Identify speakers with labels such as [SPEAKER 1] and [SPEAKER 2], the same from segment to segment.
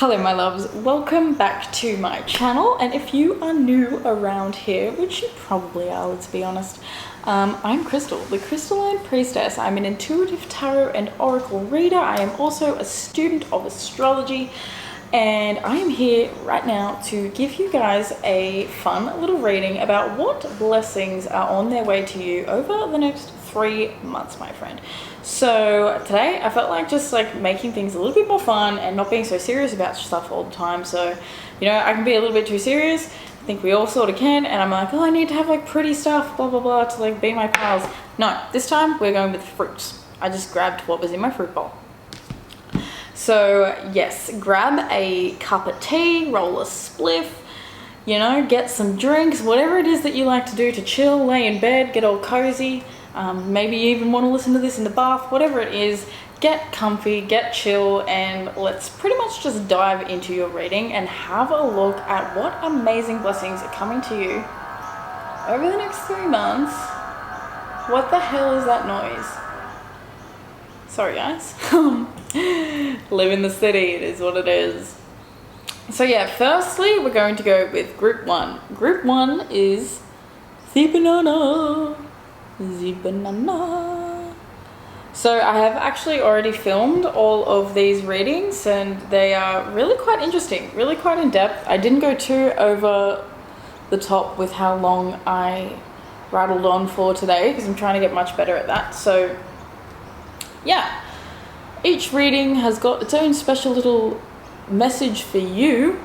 [SPEAKER 1] Hello my loves, welcome back to my channel, and if you are new around here, which you probably are, let's be honest, I'm Crystal, the Crystalline Priestess. I'm an intuitive tarot and oracle reader. I am also a student of astrology, and I am here right now to give you guys a fun little reading about what blessings are on their way to you over the next 3 months, my friend. So today I felt like just like making things a little bit more fun and not being so serious about stuff all the time. So, you know, I can be a little bit too serious. I think we all sort of can. And I'm like, oh, I need to have like pretty stuff, blah, blah, blah, to like be my pals. No, this time we're going with fruits. I just grabbed what was in my fruit bowl. So yes, grab a cup of tea, roll a spliff, you know, get some drinks, whatever it is that you like to do to chill, lay in bed, get all cozy. Maybe you even want to listen to this in the bath, whatever it is, get comfy, get chill, and let's pretty much just dive into your reading and have a look at what amazing blessings are coming to you over the next 3 months. What the hell is that noise? Sorry guys. Live in the city, it is what it is. So yeah, firstly we're going to go with group 1. Group 1 is the banana. So I have actually already filmed all of these readings and they are really quite interesting, really quite in depth. I didn't go too over the top with how long I rattled on for today because I'm trying to get much better at that. So yeah, each reading has got its own special little message for you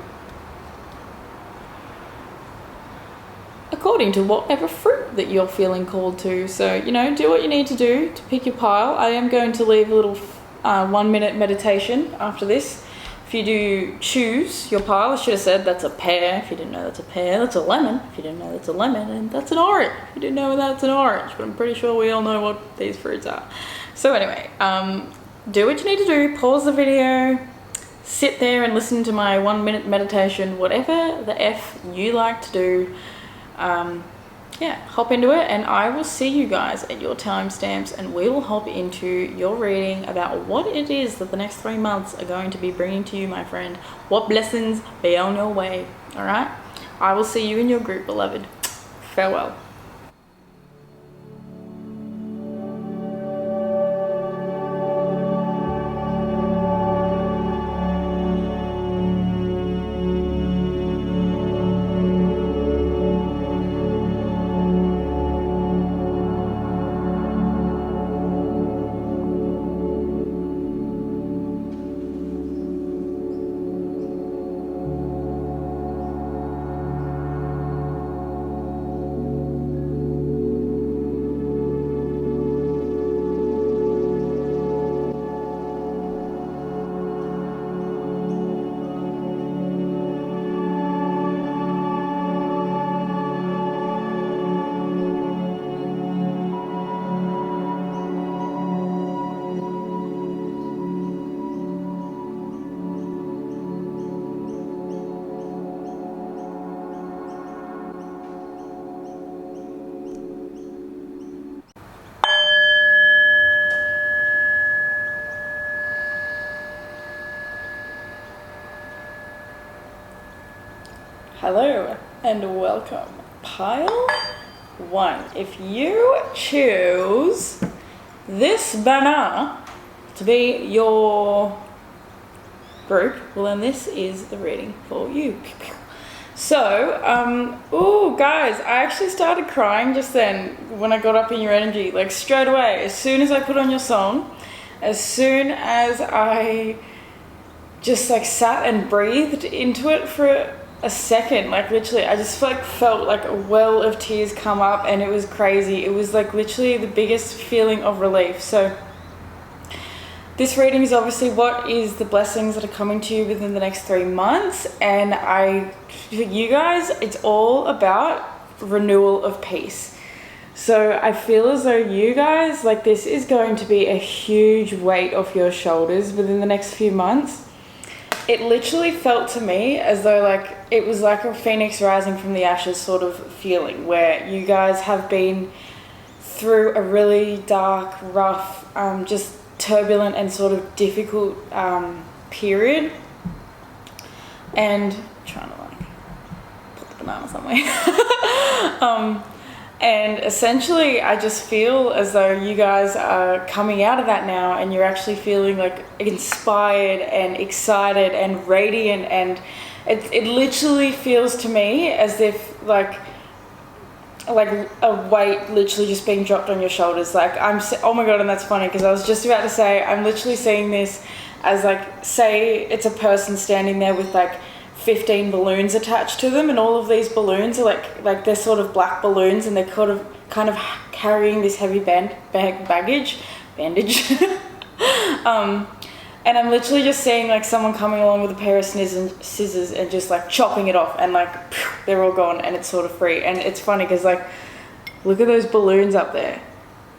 [SPEAKER 1] according to whatever fruit that you're feeling called to. So, you know, do what you need to do to pick your pile. I am going to leave a little 1-minute meditation after this. If you do choose your pile, I should have said that's a pear. If you didn't know that's a pear, that's a lemon. If you didn't know that's a lemon, and that's an orange. If you didn't know that's an orange, but I'm pretty sure we all know what these fruits are. So anyway, do what you need to do. Pause the video. Sit there and listen to my 1-minute meditation, whatever the F you like to do. Yeah, hop into it, and I will see you guys at your timestamps, and we will hop into your reading about what it is that the next 3 months are going to be bringing to you, my friend. What blessings be on your way. All right, I will see you in your group, beloved. Farewell. Hello and welcome. Pile 1. If you choose this banana to be your group, well then this is the reading for you. So, oh guys, I actually started crying just then when I got up in your energy, like straight away. As soon as I put on your song, as soon as I just like sat and breathed into it for a second, like literally I just felt like a well of tears come up, and it was crazy. It was like literally the biggest feeling of relief. So this reading is obviously what is the blessings that are coming to you within the next 3 months, and for you guys, it's all about renewal of peace. So I feel as though you guys, like, this is going to be a huge weight off your shoulders within the next few months. It literally felt to me as though like it was like a phoenix rising from the ashes sort of feeling, where you guys have been through a really dark, rough, just turbulent and sort of difficult period and I'm trying to like put the banana somewhere. And essentially I just feel as though you guys are coming out of that now, and you're actually feeling like inspired and excited and radiant, and it literally feels to me as if like a weight literally just being dropped on your shoulders. Like oh my god, and that's funny because I was just about to say I'm literally seeing this as like, say it's a person standing there with like 15 balloons attached to them, and all of these balloons are like they're sort of black balloons, and they're kind of carrying this heavy bandage. And I'm literally just seeing like someone coming along with a pair of scissors and just like chopping it off, and like they're all gone, and it's sort of free. And it's funny because like, look at those balloons up there.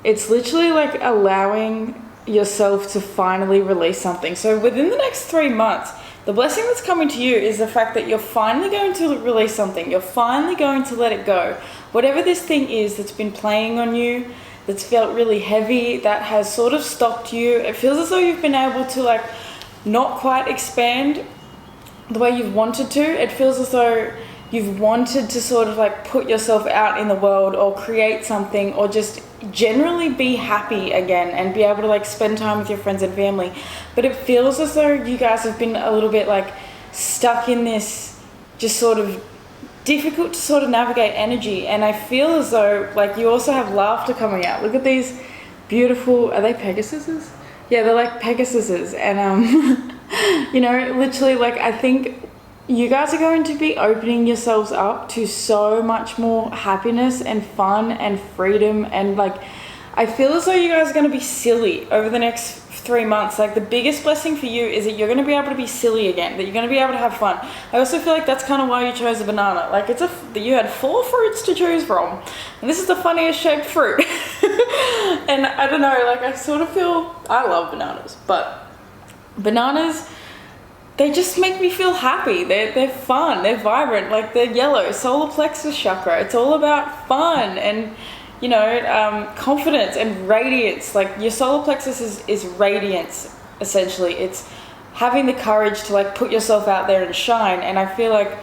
[SPEAKER 1] It's literally like allowing yourself to finally release something. So within the next 3 months, the blessing that's coming to you is the fact that you're finally going to release something. You're finally going to let it go. Whatever this thing is that's been playing on you, that's felt really heavy, that has sort of stopped you. It feels as though you've been able to like not quite expand the way you've wanted to. It feels as though you've wanted to sort of like put yourself out in the world or create something, or just generally be happy again and be able to like spend time with your friends and family. But it feels as though you guys have been a little bit like stuck in this just sort of difficult to sort of navigate energy. And I feel as though like you also have laughter coming out. Look at these beautiful, are they Pegasuses? Yeah, they're like Pegasuses. And you know, literally like I think you guys are going to be opening yourselves up to so much more happiness and fun and freedom. And like, I feel as though you guys are going to be silly over the next 3 months. Like the biggest blessing for you is that you're going to be able to be silly again, that you're going to be able to have fun. I also feel like that's kind of why you chose a banana. Like you had 4 fruits to choose from, and this is the funniest shaped fruit. And I don't know, like I sort of feel, I love bananas, but bananas, they just make me feel happy. They're fun, they're vibrant, like they're yellow, solar plexus chakra. It's all about fun and, you know, confidence and radiance. Like your solar plexus is radiance, essentially. It's having the courage to like put yourself out there and shine. And I feel like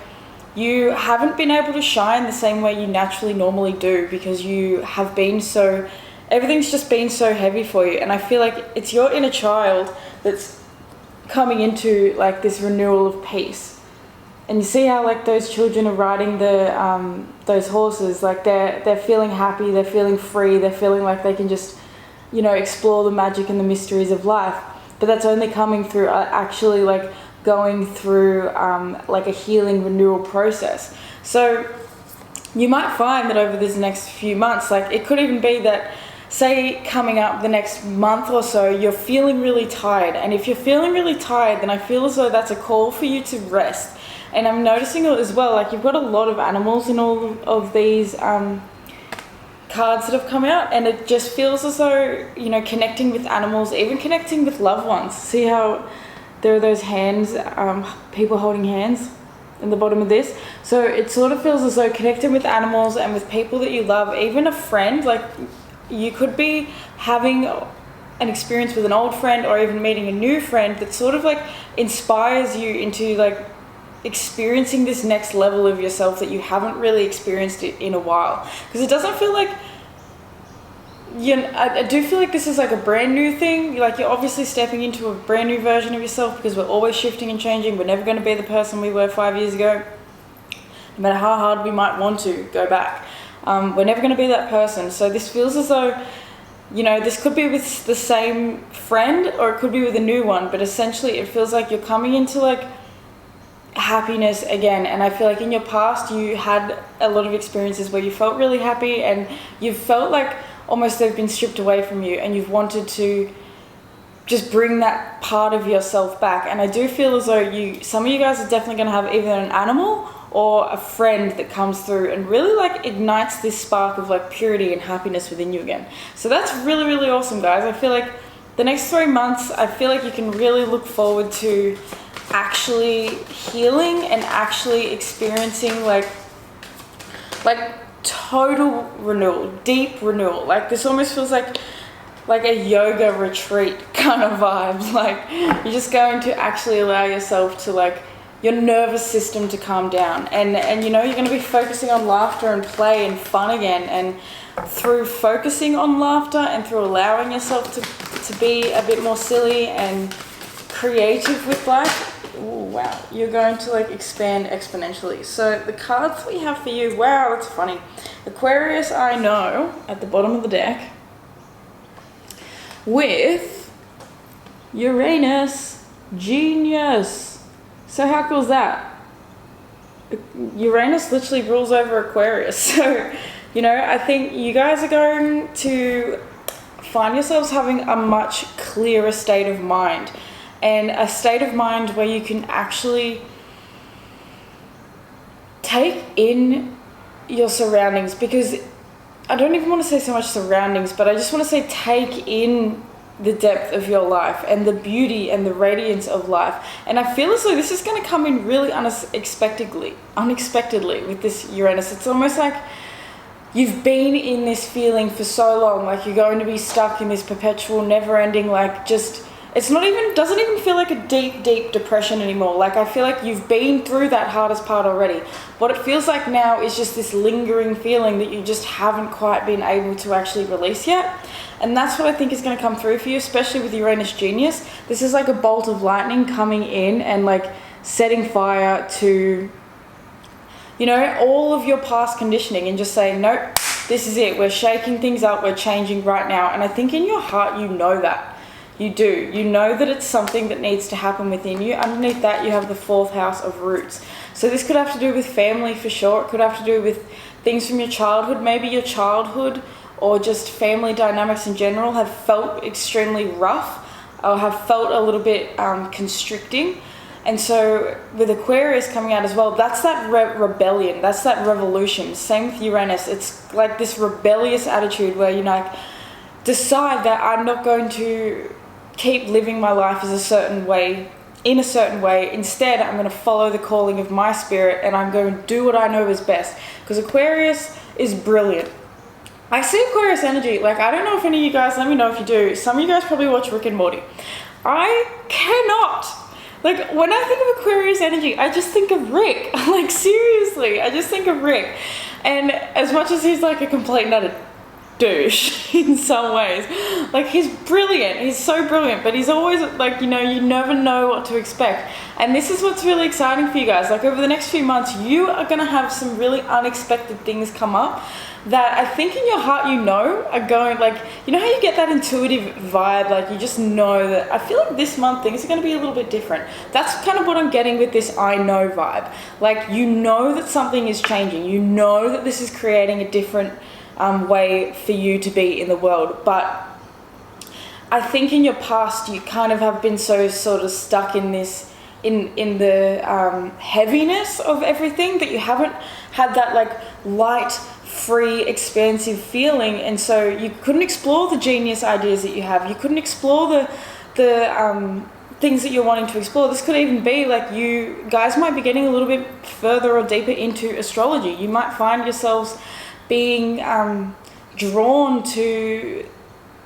[SPEAKER 1] you haven't been able to shine the same way you naturally normally do, because you have been so, everything's just been so heavy for you. And I feel like it's your inner child that's coming into like this renewal of peace. And you see how like those children are riding the those horses, like they're feeling happy, they're feeling free, they're feeling like they can just, you know, explore the magic and the mysteries of life. But that's only coming through actually like going through like a healing renewal process. So you might find that over this next few months, like it could even be that, say coming up the next month or so, you're feeling really tired. And if you're feeling really tired, then I feel as though that's a call for you to rest. And I'm noticing it as well, like you've got a lot of animals in all of these cards that have come out, and it just feels as though, you know, connecting with animals, even connecting with loved ones. See how there are those hands, people holding hands in the bottom of this? So it sort of feels as though connecting with animals and with people that you love, even a friend, like you could be having an experience with an old friend or even meeting a new friend that sort of like inspires you into like experiencing this next level of yourself that you haven't really experienced it in a while. Because it doesn't feel like, you know, I do feel like this is like a brand new thing. Like you're obviously stepping into a brand new version of yourself, because we're always shifting and changing. We're never going to be the person we were 5 years ago, no matter how hard we might want to go back. We're never going to be that person. So this feels as though, you know, this could be with the same friend or it could be with a new one, but essentially it feels like you're coming into like happiness again. And I feel like in your past you had a lot of experiences where you felt really happy, and you've felt like almost they've been stripped away from you, and you've wanted to just bring that part of yourself back. And I do feel as though some of you guys are definitely going to have either an animal or a friend that comes through and really like ignites this spark of like purity and happiness within you again. So that's really, really awesome, guys. I feel like the next 3 months, I feel like you can really look forward to actually healing and actually experiencing like total renewal, deep renewal. Like this almost feels like a yoga retreat kind of vibe. Like you're just going to actually allow yourself to like, your nervous system to calm down. And you know, you're going to be focusing on laughter and play and fun again. And through focusing on laughter and through allowing yourself to be a bit more silly and creative with life, ooh, wow, you're going to like expand exponentially. So the cards we have for you, wow, that's funny. Aquarius, I know, at the bottom of the deck, with Uranus, genius. So how cool is that? Uranus literally rules over Aquarius. So, you know, I think you guys are going to find yourselves having a much clearer state of mind, and a state of mind where you can actually take in your surroundings, because I don't even want to say so much surroundings, but I just want to say take in the depth of your life and the beauty and the radiance of life. And I feel as though this is going to come in really unexpectedly with this Uranus. It's almost like you've been in this feeling for so long, like you're going to be stuck in this perpetual, never-ending, like just, it's not even, doesn't even feel like a deep depression anymore. Like I feel like you've been through that hardest part already. What it feels like now is just this lingering feeling that you just haven't quite been able to actually release yet. And that's what I think is going to come through for you, especially with Uranus Genius. This is like a bolt of lightning coming in and like setting fire to, you know, all of your past conditioning, and just saying, nope, this is it. We're shaking things up. We're changing right now. And I think in your heart, you know that. You do. You know that it's something that needs to happen within you. Underneath that, you have the 4th house of roots. So this could have to do with family for sure. It could have to do with things from your childhood. Maybe your childhood or just family dynamics in general have felt extremely rough or have felt a little bit constricting. And so with Aquarius coming out as well, that's that rebellion. That's that revolution. Same with Uranus. It's like this rebellious attitude where you like decide that I'm not going to keep living my life as a certain way, in a certain way. Instead, I'm going to follow the calling of my spirit, and I'm going to do what I know is best. Because Aquarius is brilliant. I see Aquarius energy. Like, I don't know if any of you guys, let me know if you do. Some of you guys probably watch Rick and Morty. I cannot. Like, when I think of Aquarius energy, I just think of Rick. Like, seriously, I just think of Rick. And as much as he's like a complete nutted douche in some ways, like he's brilliant, he's so brilliant, but he's always like, you know, you never know what to expect. And this is what's really exciting for you guys. Like over the next few months, you are going to have some really unexpected things come up that I think in your heart, you know, are going, like, you know how you get that intuitive vibe, like you just know that, I feel like this month things are going to be a little bit different. That's kind of what I'm getting with this I know vibe. Like, you know that something is changing, you know that this is creating a different way for you to be in the world. But I think in your past you kind of have been so sort of stuck in this in the heaviness of everything, that you haven't had that like light, free, expansive feeling, and so you couldn't explore the genius ideas that you have. You couldn't explore the things that you're wanting to explore. This could even be like, you guys might be getting a little bit further or deeper into astrology. You might find yourselves being drawn to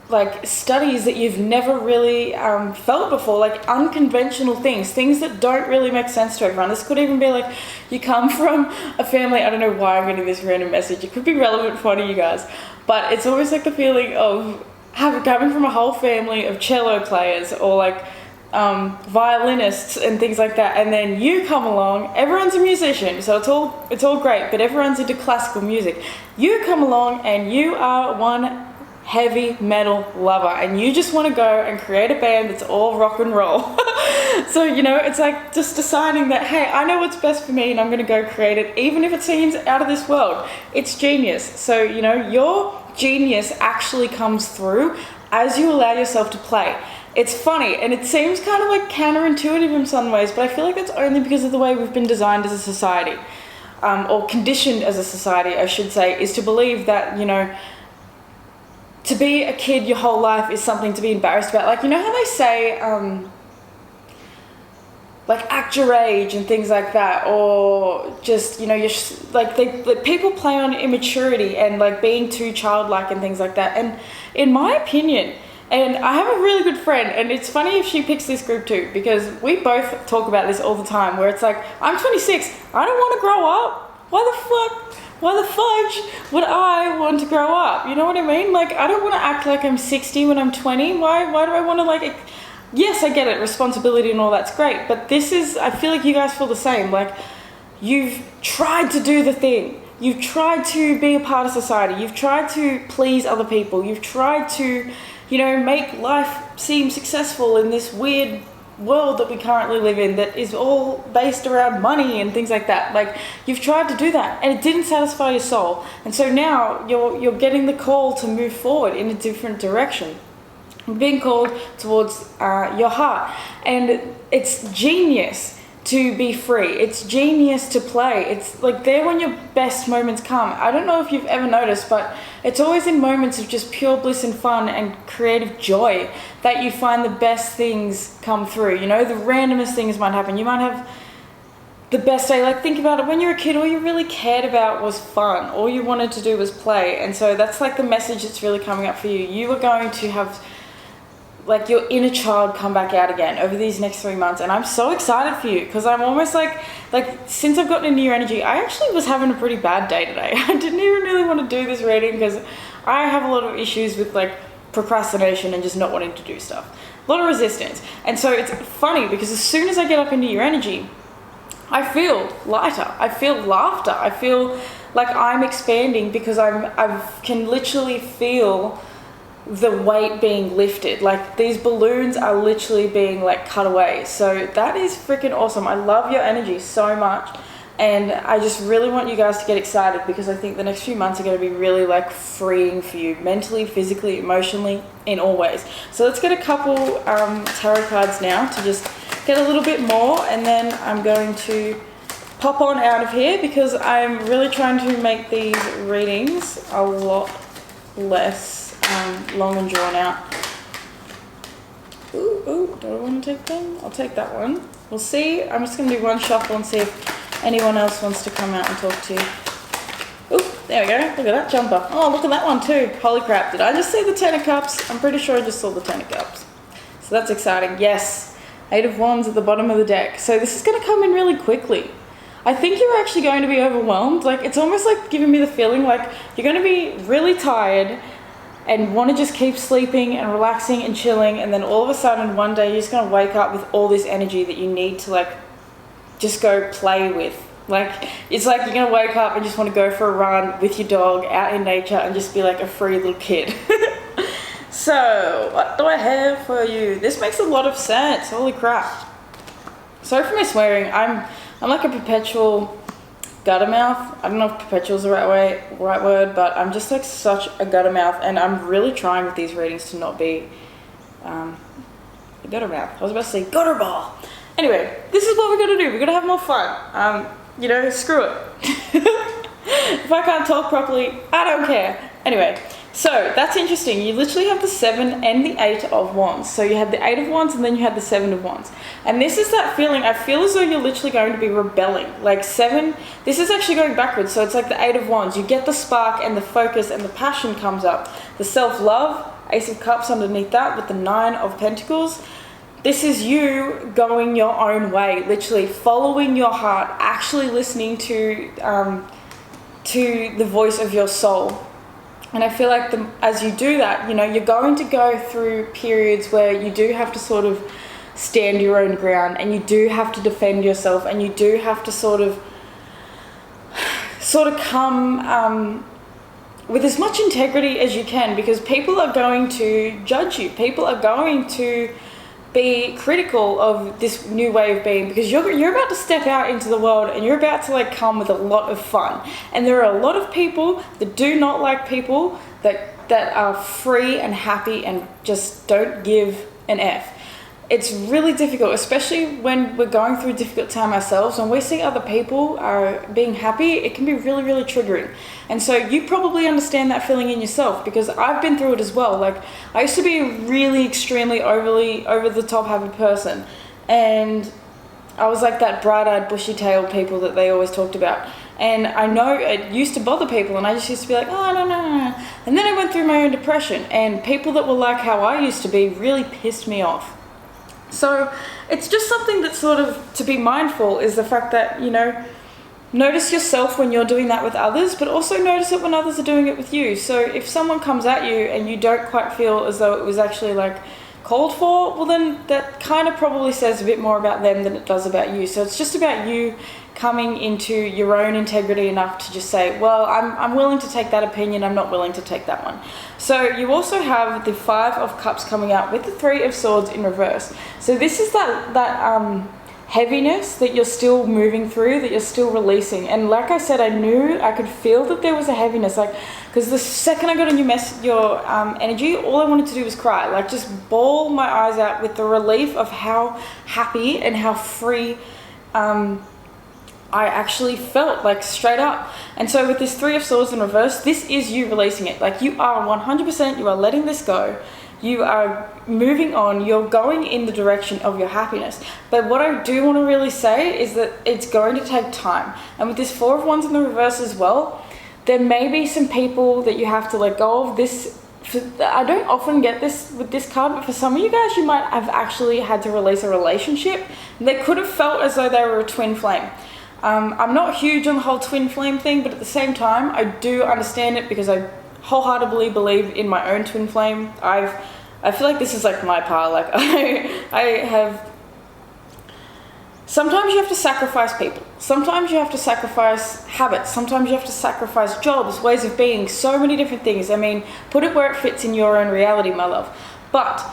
[SPEAKER 1] like studies that you've never really felt before, like unconventional things that don't really make sense to everyone. This could even be like, you come from a family, I don't know why I'm getting this random message, it could be relevant for one of you guys, but it's always like the feeling of coming from a whole family of cello players or like violinists and things like that, and then you come along, everyone's a musician, so it's all great, but everyone's into classical music. You come along and you are one heavy metal lover, and you just want to go and create a band that's all rock and roll. So, you know, it's like just deciding that, hey, I know what's best for me and I'm going to go create it, even if it seems out of this world. It's genius. So, you know, your genius actually comes through as you allow yourself to play. It's funny, and it seems kind of like counterintuitive in some ways, but I feel like that's only because of the way we've been designed as a society, or conditioned as a society, I should say, is to believe that, you know, to be a kid your whole life is something to be embarrassed about. Like, you know how they say, like, act your age and things like that, or just, you know, you're like, people play on immaturity and like being too childlike and things like that. And in my opinion, And I have a really good friend, and it's funny if she picks this group too, because we both talk about this all the time, where it's like, I'm 26, I don't want to grow up. Why the fudge would I want to grow up? You know what I mean? Like, I don't want to act like I'm 60 when I'm 20. Why do I want to, like, yes, I get it, responsibility and all that's great, but this is, I feel like you guys feel the same. Like, you've tried to do the thing. You've tried to be a part of society. You've tried to please other people. You've tried to, make life seem successful in this weird world that we currently live in that is all based around money and things like that. Like, you've tried to do that and it didn't satisfy your soul. And so now you're getting the call to move forward in a different direction. You're being called towards your heart. And it's genius to be free. It's genius to play. It's like there when your best moments come. I don't know if you've ever noticed, but it's always in moments of just pure bliss and fun and creative joy that you find the best things come through. The randomest things might happen. You might have the best day. Like, think about it. When you're a kid, all you really cared about was fun. All you wanted to do was play. And so that's like the message that's really coming up for you. You are going to have like your inner child come back out again over these next 3 months, and I'm so excited for you because I'm almost like since I've gotten into your energy, I actually was having a pretty bad day today. I didn't even really want to do this reading because I have a lot of issues with like procrastination and just not wanting to do stuff, a lot of resistance. And so it's funny because as soon as I get up into your energy, I feel lighter, I feel laughter, I feel like I'm expanding because I can literally feel the weight being lifted. Like, these balloons are literally being like cut away. So that is freaking awesome. I love your energy so much, and I just really want you guys to get excited because I think the next few months are going to be really like freeing for you mentally, physically, emotionally, in all ways. So let's get a couple tarot cards now to just get a little bit more, and then I'm going to pop on out of here because I'm really trying to make these readings a lot less long and drawn out. Ooh, do I want to take them? I'll take that one. We'll see. I'm just going to do one shuffle and see if anyone else wants to come out and talk to you. Ooh, there we go. Look at that jumper. Oh, look at that one too. Holy crap. Did I just see the 10 of Cups? I'm pretty sure I just saw the 10 of Cups. So that's exciting. Yes. 8 of Wands at the bottom of the deck. So this is going to come in really quickly. I think you're actually going to be overwhelmed. Like, it's almost like giving me the feeling like you're going to be really tired and want to just keep sleeping and relaxing and chilling, and then all of a sudden one day you're just going to wake up with all this energy that you need to like just go play with. Like, it's like you're going to wake up and just want to go for a run with your dog out in nature and just be like a free little kid. So what do I have for you? This makes a lot of sense. Holy crap. Sorry for my swearing. I'm like a perpetual guttermouth. I don't know if perpetual is the right word, but I'm just like such a guttermouth, and I'm really trying with these readings to not be a guttermouth. I was about to say gutterball. Anyway, this is what we're gonna do. We're gonna have more fun. Screw it. If I can't talk properly, I don't care. Anyway, so that's interesting. You literally have the 7 and the 8 of Wands. So you had the 8 of Wands and then you had the 7 of Wands. And this is that feeling, I feel as though you're literally going to be rebelling. Like 7, this is actually going backwards. So it's like the 8 of Wands. You get the spark and the focus and the passion comes up. The self-love, Ace of Cups underneath that with the 9 of Pentacles. This is you going your own way, literally following your heart, actually listening to the voice of your soul. And I feel like as you do that, you're going to go through periods where you do have to sort of stand your own ground, and you do have to defend yourself, and you do have to sort of come with as much integrity as you can, because people are going to judge you. People are going to be critical of this new way of being, because you're about to step out into the world and you're about to like come with a lot of fun. And there are a lot of people that do not like people that are free and happy and just don't give an F. It's really difficult, especially when we're going through a difficult time ourselves. When we see other people are being happy, it can be really, really triggering. And so you probably understand that feeling in yourself, because I've been through it as well. Like, I used to be a really extremely overly over-the-top happy person. And I was like that bright-eyed, bushy-tailed people that they always talked about. And I know it used to bother people, and I just used to be like, oh, no. And then I went through my own depression, and people that were like how I used to be really pissed me off. So it's just something that's sort of to be mindful, is the fact that, you know, notice yourself when you're doing that with others, but also notice it when others are doing it with you. So if someone comes at you and you don't quite feel as though it was actually like called for, well then that kind of probably says a bit more about them than it does about you. So it's just about you coming into your own integrity enough to just say, well, I'm willing to take that opinion, I'm not willing to take that one. So you also have the 5 of Cups coming out with the 3 of Swords in reverse. So this is that heaviness that you're still moving through, that you're still releasing. And like I said, I knew, I could feel that there was a heaviness, like, because the second I got on your energy, all I wanted to do was cry, like just bawl my eyes out with the relief of how happy and how free I actually felt, like straight up. And so with this 3 of Swords in reverse, this is you releasing it. Like you are 100%, you are letting this go. You are moving on, you're going in the direction of your happiness. But what I do want to really say is that it's going to take time. And with this 4 of Wands in the reverse as well, there may be some people that you have to let go of. This, I don't often get this with this card, but for some of you guys, you might have actually had to release a relationship that could have felt as though they were a twin flame. I'm not huge on the whole twin flame thing, but at the same time, I do understand it because I wholeheartedly believe in my own twin flame. I feel like this is like my power. Like I have. Sometimes you have to sacrifice people. Sometimes you have to sacrifice habits. Sometimes you have to sacrifice jobs, ways of being, so many different things. I mean, put it where it fits in your own reality, my love. But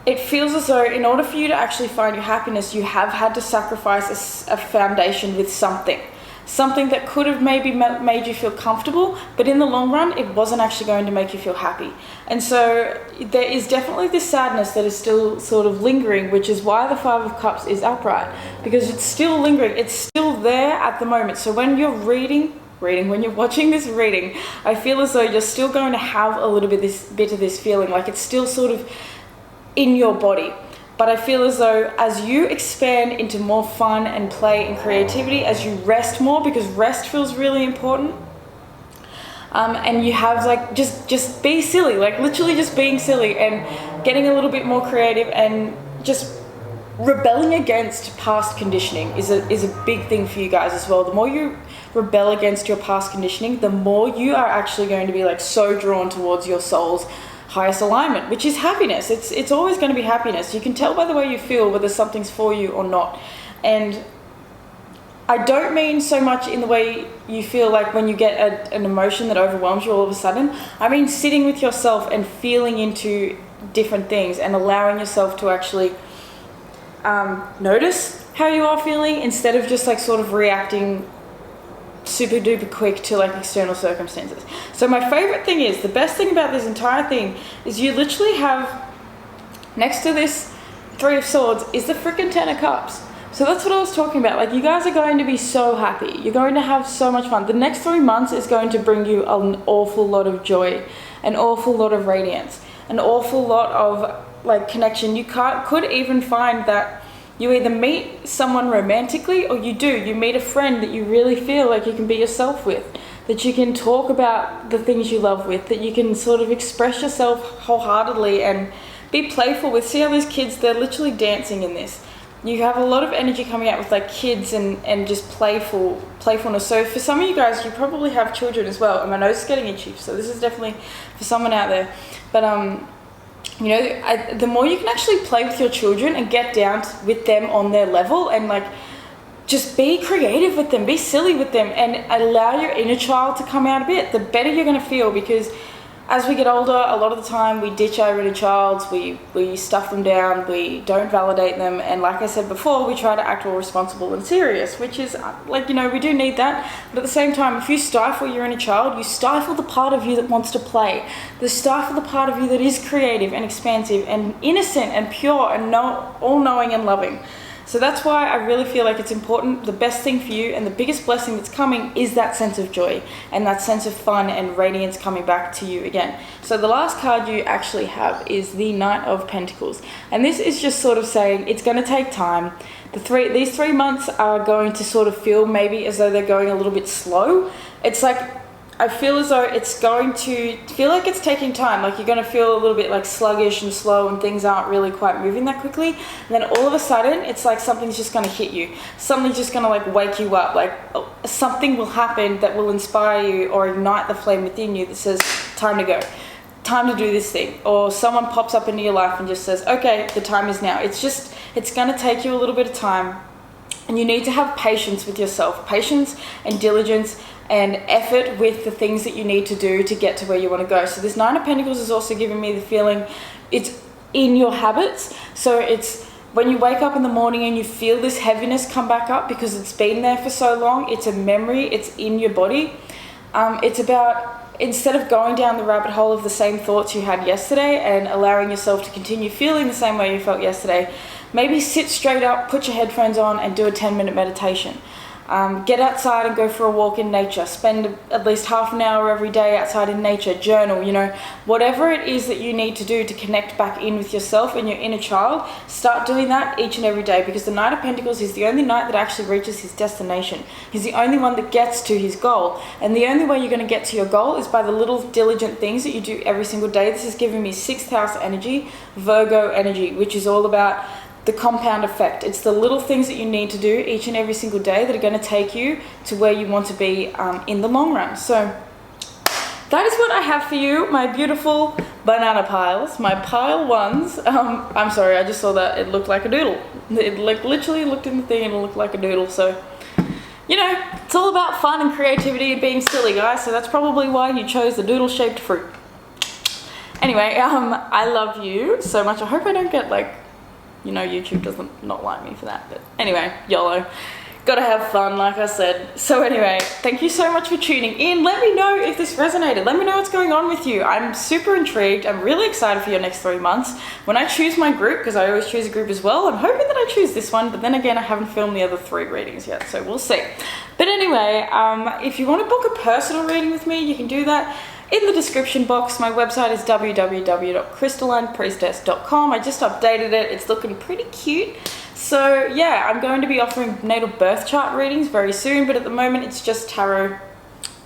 [SPEAKER 1] it feels as though in order for you to actually find your happiness, you have had to sacrifice a foundation with something. Something that could have maybe made you feel comfortable, but in the long run, it wasn't actually going to make you feel happy. And so there is definitely this sadness that is still sort of lingering, which is why the 5 of Cups is upright, because it's still lingering. It's still there at the moment. So when you're when you're watching this reading, I feel as though you're still going to have a little bit of this feeling, like it's still sort of in your body. But I feel as though as you expand into more fun and play and creativity, as you rest more, because rest feels really important, and you have like, just be silly, like literally just being silly and getting a little bit more creative and just rebelling against past conditioning is a big thing for you guys as well. The more you rebel against your past conditioning, the more you are actually going to be like so drawn towards your soul's highest alignment, which is happiness. It's always going to be happiness. You can tell by the way you feel whether something's for you or not. And I don't mean so much in the way you feel like when you get an emotion that overwhelms you all of a sudden. I mean sitting with yourself and feeling into different things and allowing yourself to actually notice how you are feeling, instead of just like sort of reacting super duper quick to like external circumstances. So my favorite thing is, the best thing about this entire thing is you literally have next to this 3 of Swords is the freaking 10 of Cups. So that's what I was talking about. Like, you guys are going to be so happy. You're going to have so much fun. The next 3 months is going to bring you an awful lot of joy, an awful lot of radiance, an awful lot of like connection. You could even find that you either meet someone romantically, or you meet a friend that you really feel like you can be yourself with, that you can talk about the things you love with, that you can sort of express yourself wholeheartedly and be playful with. See how these kids, they're literally dancing in this. You have a lot of energy coming out with like kids and just playfulness. So for some of you guys, you probably have children as well. And my nose is getting itchy, so this is definitely for someone out there. But you know, the more you can actually play with your children and get down with them on their level and like just be creative with them, be silly with them, and allow your inner child to come out a bit, the better you're going to feel. Because as we get older, a lot of the time we ditch our inner childs, we stuff them down, we don't validate them, and like I said before, we try to act all responsible and serious, which is like, you know, we do need that. But at the same time, if you stifle your inner child, you stifle the part of you that wants to play, stifle the part of you that is creative and expansive and innocent and pure and all-knowing and loving. So that's why I really feel like it's important. The best thing for you and the biggest blessing that's coming is that sense of joy and that sense of fun and radiance coming back to you again. So the last card you actually have is the Knight of Pentacles. And this is just sort of saying it's going to take time. these 3 months are going to sort of feel maybe as though they're going a little bit slow. It's like, I feel as though it's going to feel like it's taking time. Like you're going to feel a little bit like sluggish and slow and things aren't really quite moving that quickly. And then all of a sudden, it's like something's just going to hit you. Something's just going to like wake you up. Like something will happen that will inspire you or ignite the flame within you that says, time to go. Time to do this thing. Or someone pops up into your life and just says, okay, the time is now. It's going to take you a little bit of time. And you need to have patience with yourself. Patience and diligence and effort with the things that you need to do to get to where you want to go. So this Nine of Pentacles is also giving me the feeling it's in your habits. So it's when you wake up in the morning and you feel this heaviness come back up because it's been there for so long. It's a memory. It's in your body. It's about, instead of going down the rabbit hole of the same thoughts you had yesterday and allowing yourself to continue feeling the same way you felt yesterday, maybe sit straight up, put your headphones on and do a 10-minute meditation. Get outside and go for a walk in nature. Spend at least half an hour every day outside in nature. Journal, whatever it is that you need to do to connect back in with yourself and your inner child, start doing that each and every day, because the Knight of Pentacles is the only knight that actually reaches his destination. He's the only one that gets to his goal. And the only way you're going to get to your goal is by the little diligent things that you do every single day. This is giving me 6th house energy, Virgo energy, which is all about the compound effect. It's the little things that you need to do each and every single day that are going to take you to where you want to be in the long run. So that is what I have for you, my beautiful banana piles, my pile ones. I'm sorry, I just saw that it looked like a doodle. It literally looked in the thing and it looked like a doodle. So, it's all about fun and creativity and being silly, guys. So that's probably why you chose the doodle-shaped fruit. Anyway, I love you so much. I hope I don't get YouTube doesn't not like me for that, but anyway, YOLO. Gotta have fun, like I said. So anyway, thank you so much for tuning in. Let me know if this resonated. Let me know what's going on with you. I'm super intrigued. I'm really excited for your next 3 months. When I choose my group, because I always choose a group as well, I'm hoping that I choose this one, but then again, I haven't filmed the other 3 readings yet, so we'll see. But anyway, if you want to book a personal reading with me, you can do that in the description box. My website is www.crystallinepriestess.com. I just updated it. It's looking pretty cute. So yeah, I'm going to be offering natal birth chart readings very soon, but at the moment it's just tarot.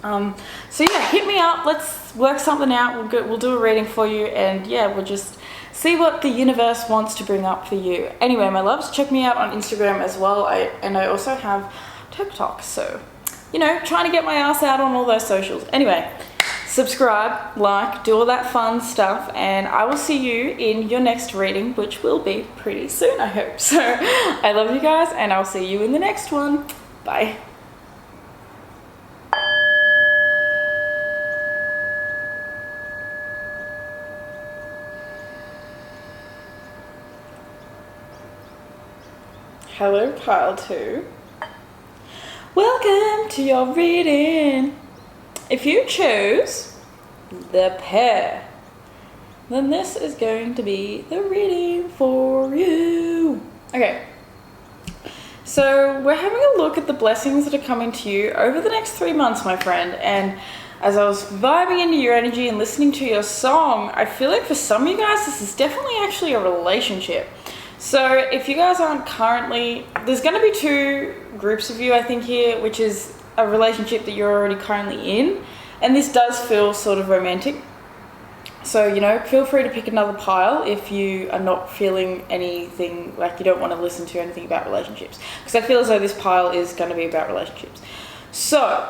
[SPEAKER 1] So yeah, hit me up. Let's work something out. We'll do a reading for you, and yeah, we'll just see what the universe wants to bring up for you. Anyway, my loves, check me out on Instagram as well. I also have TikTok, so trying to get my ass out on all those socials. Anyway, subscribe, like, do all that fun stuff, and I will see you in your next reading, which will be pretty soon, I hope. So I love you guys, and I'll see you in the next one. Bye. Hello, pile 2. Welcome to your reading. If you chose the pear, then this is going to be the reading for you. Okay, so we're having a look at the blessings that are coming to you over the next 3 months, my friend. And as I was vibing into your energy and listening to your song, I feel like for some of you guys, this is definitely actually a relationship. So if you guys aren't currently, there's going to be 2 groups of you, I think, here, which is a relationship that you're already currently in, and this does feel sort of romantic. So feel free to pick another pile if you are not feeling anything, like you don't want to listen to anything about relationships, because I feel as though this pile is going to be about relationships. So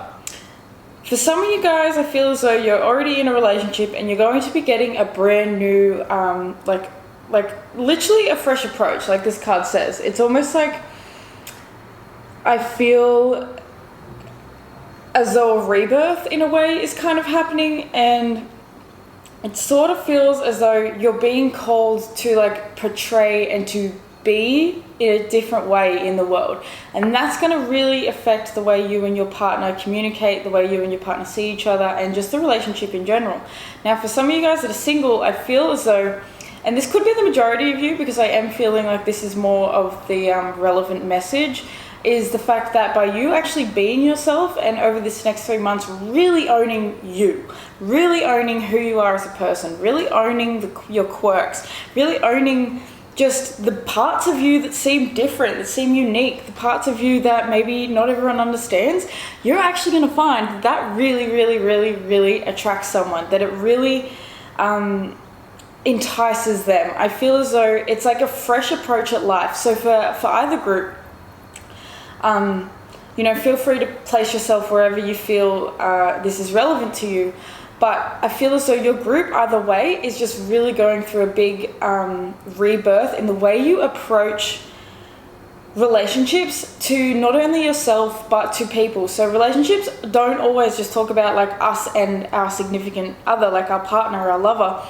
[SPEAKER 1] for some of you guys, I feel as though you're already in a relationship and you're going to be getting a brand new like literally a fresh approach, like this card says. It's almost like I feel as though a rebirth in a way is kind of happening, and it sort of feels as though you're being called to like portray and to be in a different way in the world, and that's going to really affect the way you and your partner communicate, the way you and your partner see each other, and just the relationship in general. Now for some of you guys that are single, I feel as though, and this could be the majority of you, because I am feeling like this is more of the relevant message, is the fact that by you actually being yourself and over this next 3 months really owning you, really owning who you are as a person, really owning your quirks, really owning just the parts of you that seem different, that seem unique, the parts of you that maybe not everyone understands, you're actually going to find that that really, really, really, really attracts someone, that it really entices them. I feel as though it's like a fresh approach at life. So for either group, you know, feel free to place yourself wherever you feel this is relevant to you. But I feel as though your group, either way, is just really going through a big rebirth in the way you approach relationships to not only yourself, but to people. So relationships don't always just talk about like us and our significant other, like our partner, our lover.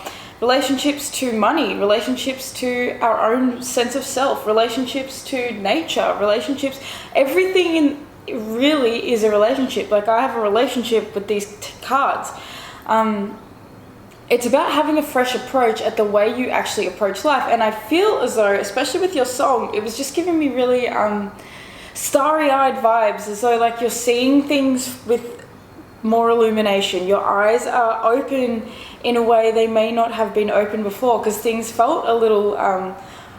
[SPEAKER 1] Relationships to money, relationships to our own sense of self, relationships to nature, relationships, everything really is a relationship. Like I have a relationship with these cards. It's about having a fresh approach at the way you actually approach life. And I feel as though, especially with your song, it was just giving me really starry-eyed vibes, as though like you're seeing things with more illumination. Your eyes are open in a way they may not have been open before, because things felt a little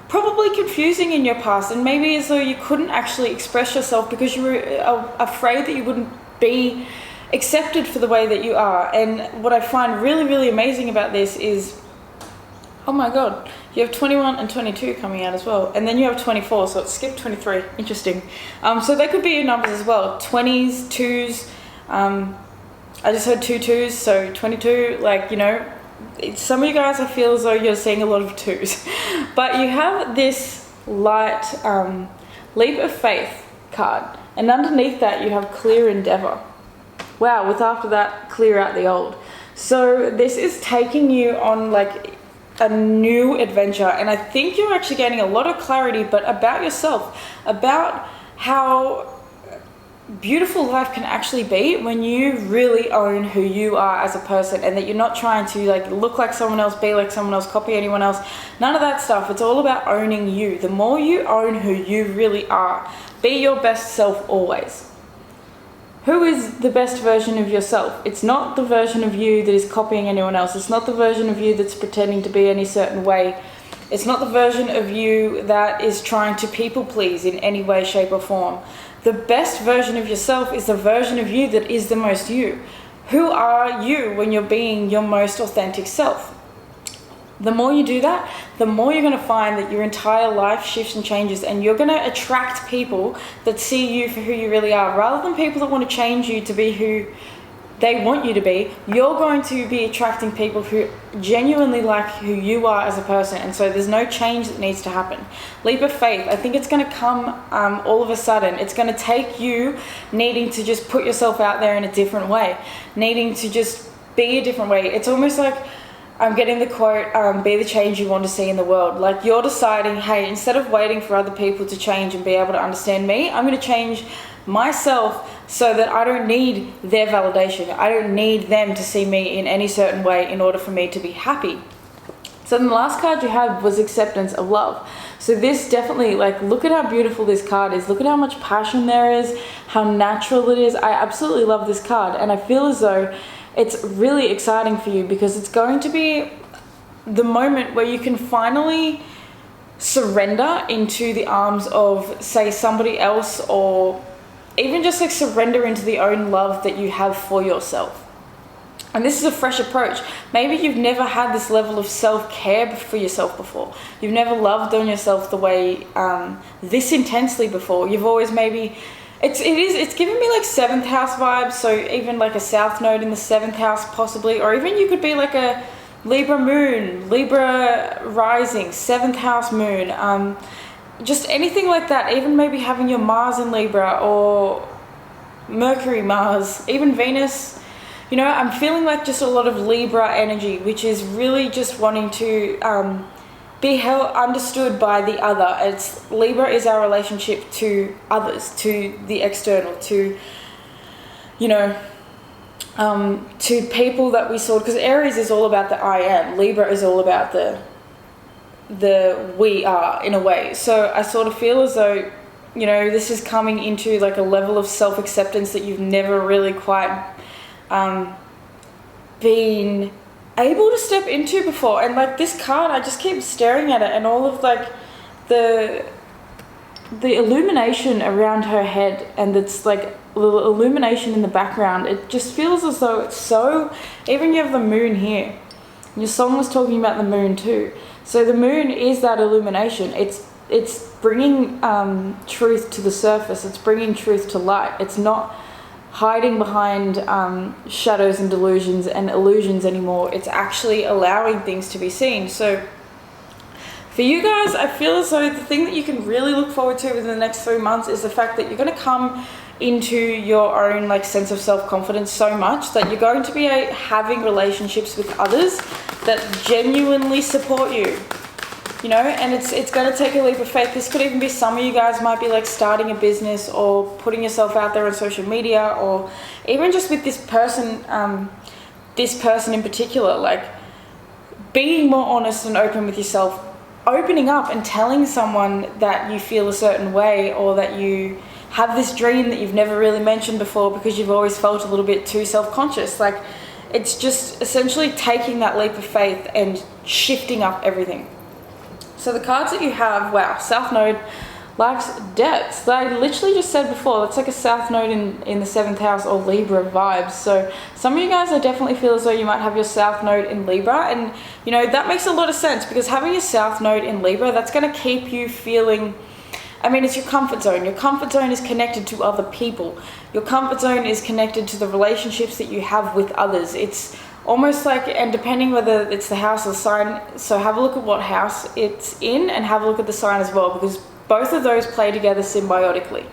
[SPEAKER 1] probably confusing in your past, and maybe as though you couldn't actually express yourself because you were afraid that you wouldn't be accepted for the way that you are. And what I find really, really amazing about this is, oh my god, you have 21 and 22 coming out as well, and then you have 24, so it skipped 23. Interesting. So they could be your numbers as well, 20s, 2s. I just heard 2 2s, so 22. Like, you know, some of you guys, I feel as though you're seeing a lot of 2s. But you have this light leap of faith card, and underneath that you have clear endeavor. Wow, with after that, clear out the old. So this is taking you on like a new adventure, and I think you're actually gaining a lot of clarity, but about yourself, about how beautiful life can actually be when you really own who you are as a person, and that you're not trying to like look like someone else, be like someone else, copy anyone else, none of that stuff. It's all about owning you. The more you own who you really are, be your best self always. Who is the best version of yourself? It's not the version of you that is copying anyone else. It's not the version of you that's pretending to be any certain way. It's not the version of you that is trying to people please in any way, shape or form. The best version of yourself is the version of you that is the most you. Who are you when you're being your most authentic self? The more you do that, the more you're going to find that your entire life shifts and changes, and you're going to attract people that see you for who you really are. Rather than people that want to change you to be who they want you to be, you're going to be attracting people who genuinely like who you are as a person, and so there's no change that needs to happen. Leap of faith, I think it's going to come all of a sudden. It's going to take you needing to just put yourself out there in a different way, needing to just be a different way. It's almost like, I'm getting the quote, be the change you want to see in the world. Like you're deciding, hey, instead of waiting for other people to change and be able to understand me, I'm going to change myself so that I don't need their validation. I don't need them to see me in any certain way in order for me to be happy. So then the last card you had was acceptance of love. So this definitely, like, look at how beautiful this card is. Look at how much passion there is, how natural it is. I absolutely love this card, and I feel as though it's really exciting for you, because it's going to be the moment where you can finally surrender into the arms of, say, somebody else, or even just like surrender into the own love that you have for yourself. And this is a fresh approach. Maybe you've never had this level of self-care for yourself before. You've never loved on yourself the way this intensely before. You've always maybe... It's giving me like 7th house vibes, so even like a south node in the 7th house possibly, or even you could be like a Libra moon, Libra rising, 7th house moon, just anything like that. Even maybe having your Mars in Libra, or Mercury, Mars, even Venus. You know, I'm feeling like just a lot of Libra energy, which is really just wanting to be understood by the other. It's Libra is our relationship to others, to the external, to, you know, to people that we saw, because Aries is all about the I am, Libra is all about the we are, in a way. So I sort of feel as though, you know, this is coming into like a level of self-acceptance that you've never really quite been able to step into before. And like this card, I just keep staring at it, and all of like the illumination around her head, and it's like little illumination in the background. It just feels as though it's so, even you have the moon here. Your song was talking about the moon too. So the moon is that illumination. It's bringing truth to the surface. It's bringing truth to light. It's not hiding behind shadows and delusions and illusions anymore. It's actually allowing things to be seen. So for you guys, I feel as though the thing that you can really look forward to within the next 3 months is the fact that you're going to come into your own like sense of self-confidence so much that you're going to be having relationships with others that genuinely support you. You know, and it's going to take a leap of faith. This could even be some of you guys might be like starting a business or putting yourself out there on social media, or even just with this person in particular, like being more honest and open with yourself, opening up and telling someone that you feel a certain way, or that you have this dream that you've never really mentioned before because you've always felt a little bit too self-conscious. Like, it's just essentially taking that leap of faith and shifting up everything. So the cards that you have, wow, South Node likes depth. I literally just said before, it's like a South Node in the 7th house, or Libra vibes. So some of you guys, I definitely feel as though you might have your South Node in Libra. And, you know, that makes a lot of sense, because having your South Node in Libra, that's going to keep you feeling, I mean, it's your comfort zone. Your comfort zone is connected to other people. Your comfort zone is connected to the relationships that you have with others. It's almost like, and depending whether it's the house or the sign, so have a look at what house it's in and have a look at the sign as well, because both of those play together symbiotically.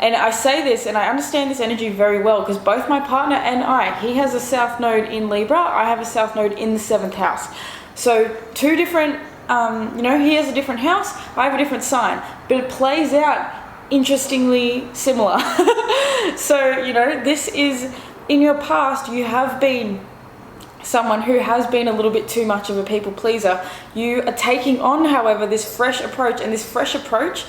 [SPEAKER 1] And I say this, and I understand this energy very well, because both my partner and he has a South Node in Libra, I have a South Node in the 7th house. So two different, you know, he has a different house, I have a different sign, but it plays out interestingly similar. So, you know, this is, in your past, you have been someone who has been a little bit too much of a people pleaser. You are taking on, however, this fresh approach, and this fresh approach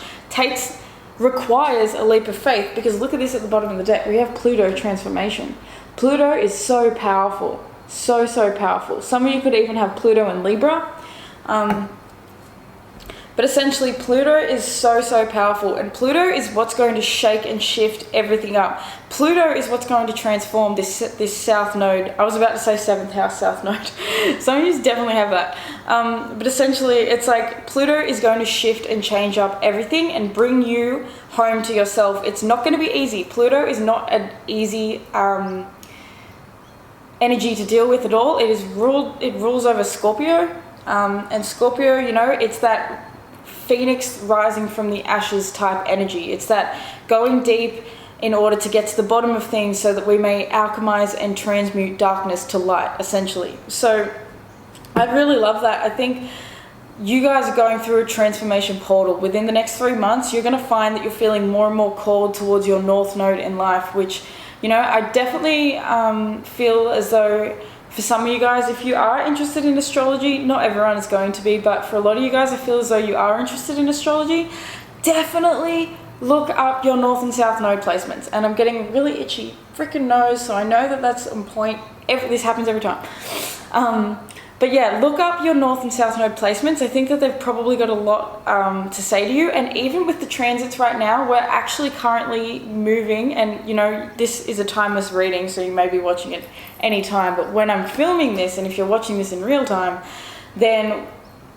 [SPEAKER 1] requires a leap of faith, because look at this at the bottom of the deck. We have Pluto transformation. Pluto is so powerful, so powerful. Some of you could even have Pluto in Libra. But essentially, Pluto is so powerful, and Pluto is what's going to shake and shift everything up. Pluto is what's going to transform this South Node. I was about to say 7th house South Node. Some of you definitely have that. But essentially, it's like Pluto is going to shift and change up everything and bring you home to yourself. It's not going to be easy. Pluto is not an easy energy to deal with at all. It rules over Scorpio, and Scorpio, you know, it's that phoenix rising from the ashes type energy. It's that going deep in order to get to the bottom of things, so that we may alchemize and transmute darkness to light, essentially. So I really love that. I think you guys are going through a transformation portal. Within the next 3 months, you're going to find that you're feeling more and more called towards your North Node in life, which, you know, I definitely feel as though for some of you guys, if you are interested in astrology, not everyone is going to be, but for a lot of you guys, I feel as though you are interested in astrology, definitely look up your North and South Node placements. And I'm getting a really itchy freaking nose, so I know that that's on point. This happens every time. But yeah, look up your North and South Node placements. I think that they've probably got a lot to say to you. And even with the transits right now, we're actually currently moving, and you know, this is a timeless reading, so you may be watching it anytime. But when I'm filming this, and if you're watching this in real time, then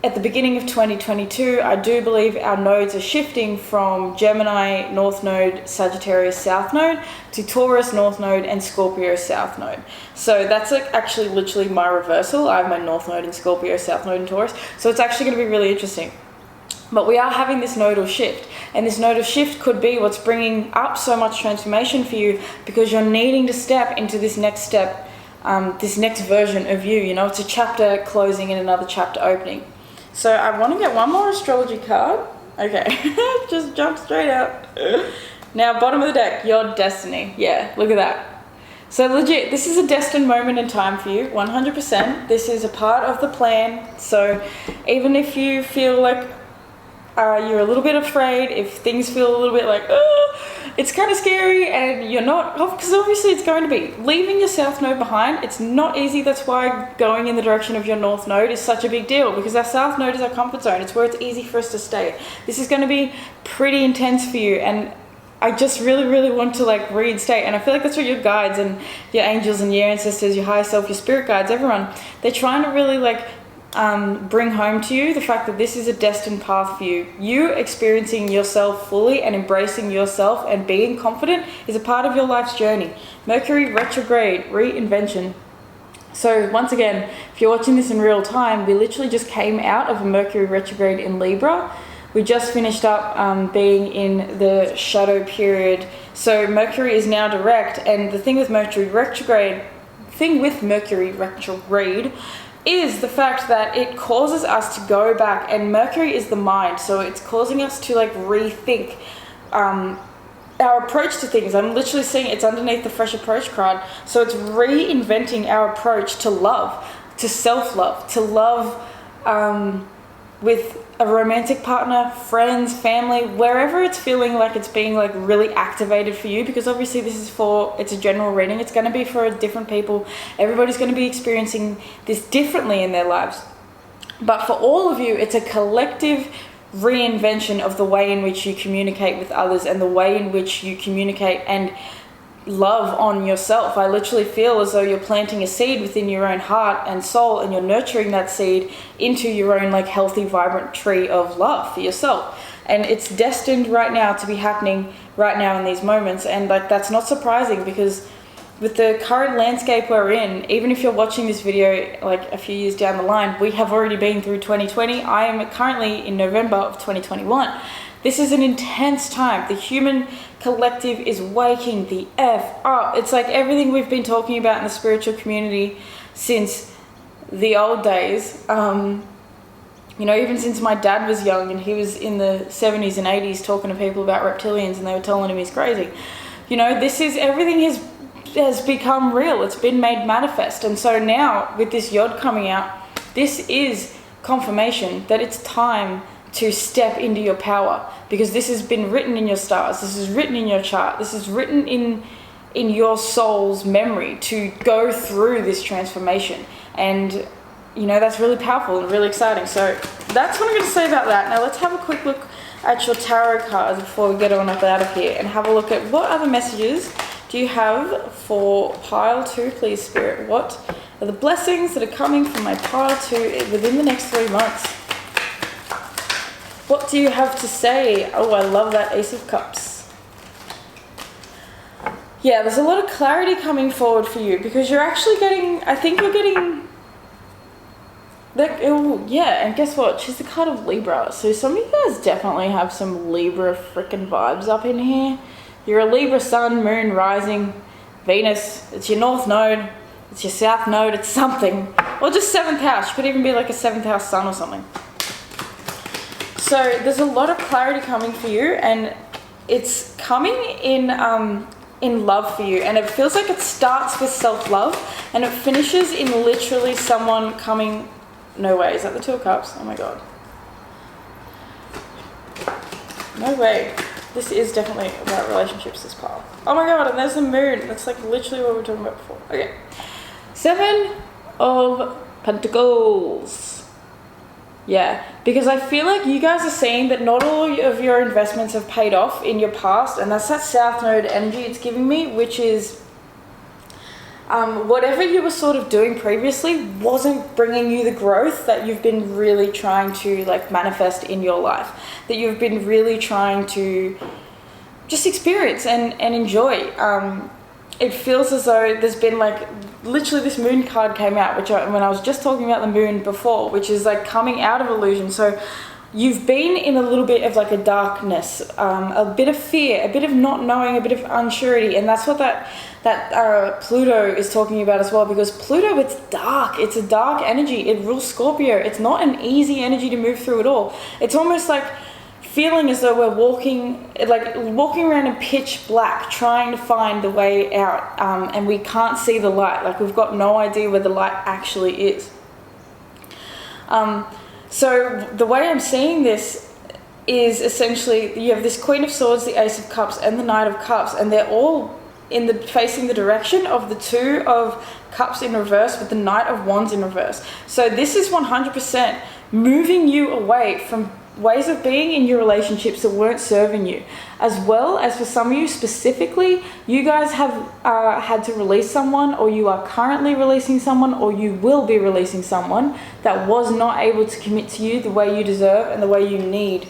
[SPEAKER 1] at the beginning of 2022, I do believe our nodes are shifting from Gemini North Node, Sagittarius South Node, to Taurus North Node and Scorpio South Node. So that's like actually literally my reversal. I have my North Node in Scorpio, South Node in Taurus. So it's actually going to be really interesting. But we are having this nodal shift, and this nodal shift could be what's bringing up so much transformation for you, because you're needing to step into this next step, this next version of you. You know, it's a chapter closing and another chapter opening. So I want to get one more astrology card. Okay, just jump straight out. Now, bottom of the deck, your destiny. Yeah, look at that. So legit, this is a destined moment in time for you, 100%. This is a part of the plan. So even if you feel like you're a little bit afraid, if things feel a little bit like, it's kind of scary, and you're not, because obviously it's going to be. Leaving your south node behind, it's not easy. That's why going in the direction of your north node is such a big deal, because our south node is our comfort zone. It's where it's easy for us to stay. This is going to be pretty intense for you, and I just really, really want to like reinstate. And I feel like that's what your guides and your angels and your ancestors, your higher self, your spirit guides, everyone, they're trying to really like bring home to you the fact that this is a destined path for you. You experiencing yourself fully and embracing yourself and being confident is a part of your life's journey. Mercury retrograde, reinvention. So once again, if you're watching this in real time, we literally just came out of a Mercury retrograde in Libra. We just finished up being in the shadow period. So Mercury is now direct, and the thing with Mercury retrograde is the fact that it causes us to go back, and Mercury is the mind, so it's causing us to like rethink our approach to things. I'm literally seeing it's underneath the fresh approach card, so it's reinventing our approach to love, to self-love, to love with a romantic partner, friends, family, wherever it's feeling like it's being like really activated for you, because obviously this is it's a general reading. It's going to be for different people. Everybody's going to be experiencing this differently in their lives. But for all of you, it's a collective reinvention of the way in which you communicate with others and the way in which you communicate and love on yourself. I literally feel as though you're planting a seed within your own heart and soul, and you're nurturing that seed into your own like healthy, vibrant tree of love for yourself. And it's destined right now to be happening right now in these moments. And like, that's not surprising, because with the current landscape we're in, even if you're watching this video like a few years down the line, we have already been through 2020. I am currently in November of 2021. This is an intense time. The human collective is waking the F up. It's like everything we've been talking about in the spiritual community since the old days. You know, even since my dad was young and he was in the 70s and 80s talking to people about reptilians, and they were telling him he's crazy. You know, everything has become real. It's been made manifest. And so now with this Yod coming out, this is confirmation that it's time to step into your power, because this has been written in your stars, this is written in your chart, this is written in your soul's memory to go through this transformation. And you know, that's really powerful and really exciting. So that's what I'm going to say about that. Now let's have a quick look at your tarot cards before we get on up out of here, and have a look at what other messages do you have for pile 2, please, Spirit. What are the blessings that are coming from my pile 2 within the next 3 months? What do you have to say? Oh, I love that Ace of Cups. Yeah, there's a lot of clarity coming forward for you, because you're actually getting, I think you're getting, yeah, and guess what? She's the card of Libra. So some of you guys definitely have some Libra freaking vibes up in here. You're a Libra sun, moon, rising, Venus. It's your north node. It's your south node. It's something. Or just 7th house. You could even be like a 7th house sun or something. So there's a lot of clarity coming for you, and it's coming in love for you. And it feels like it starts with self-love and it finishes in literally someone coming... No way. Is that the 2 of Cups? Oh my God. No way. This is definitely about relationships, this pile. Oh my God, and there's the moon. That's like literally what we were talking about before. Okay. 7 of Pentacles. Yeah, because I feel like you guys are seeing that not all of your investments have paid off in your past, and that's that South Node energy it's giving me, which is whatever you were sort of doing previously wasn't bringing you the growth that you've been really trying to like manifest in your life, that you've been really trying to just experience and enjoy. It feels as though there's been like, literally this moon card came out, when I was just talking about the moon before, which is like coming out of illusion. So you've been in a little bit of like a darkness, a bit of fear, a bit of not knowing, a bit of unsurety. And that's what that Pluto is talking about as well, because Pluto, it's dark. It's a dark energy. It rules Scorpio. It's not an easy energy to move through at all. It's almost like feeling as though we're walking around in pitch black, trying to find the way out, and we can't see the light. Like we've got no idea where the light actually is. So the way I'm seeing this is essentially, you have this Queen of Swords, the Ace of Cups, and the Knight of Cups, and they're all facing the direction of the Two of Cups in reverse with the Knight of Wands in reverse. So this is 100% moving you away from ways of being in your relationships that weren't serving you, as well as for some of you specifically, you guys have had to release someone, or you are currently releasing someone, or you will be releasing someone that was not able to commit to you the way you deserve and the way you need.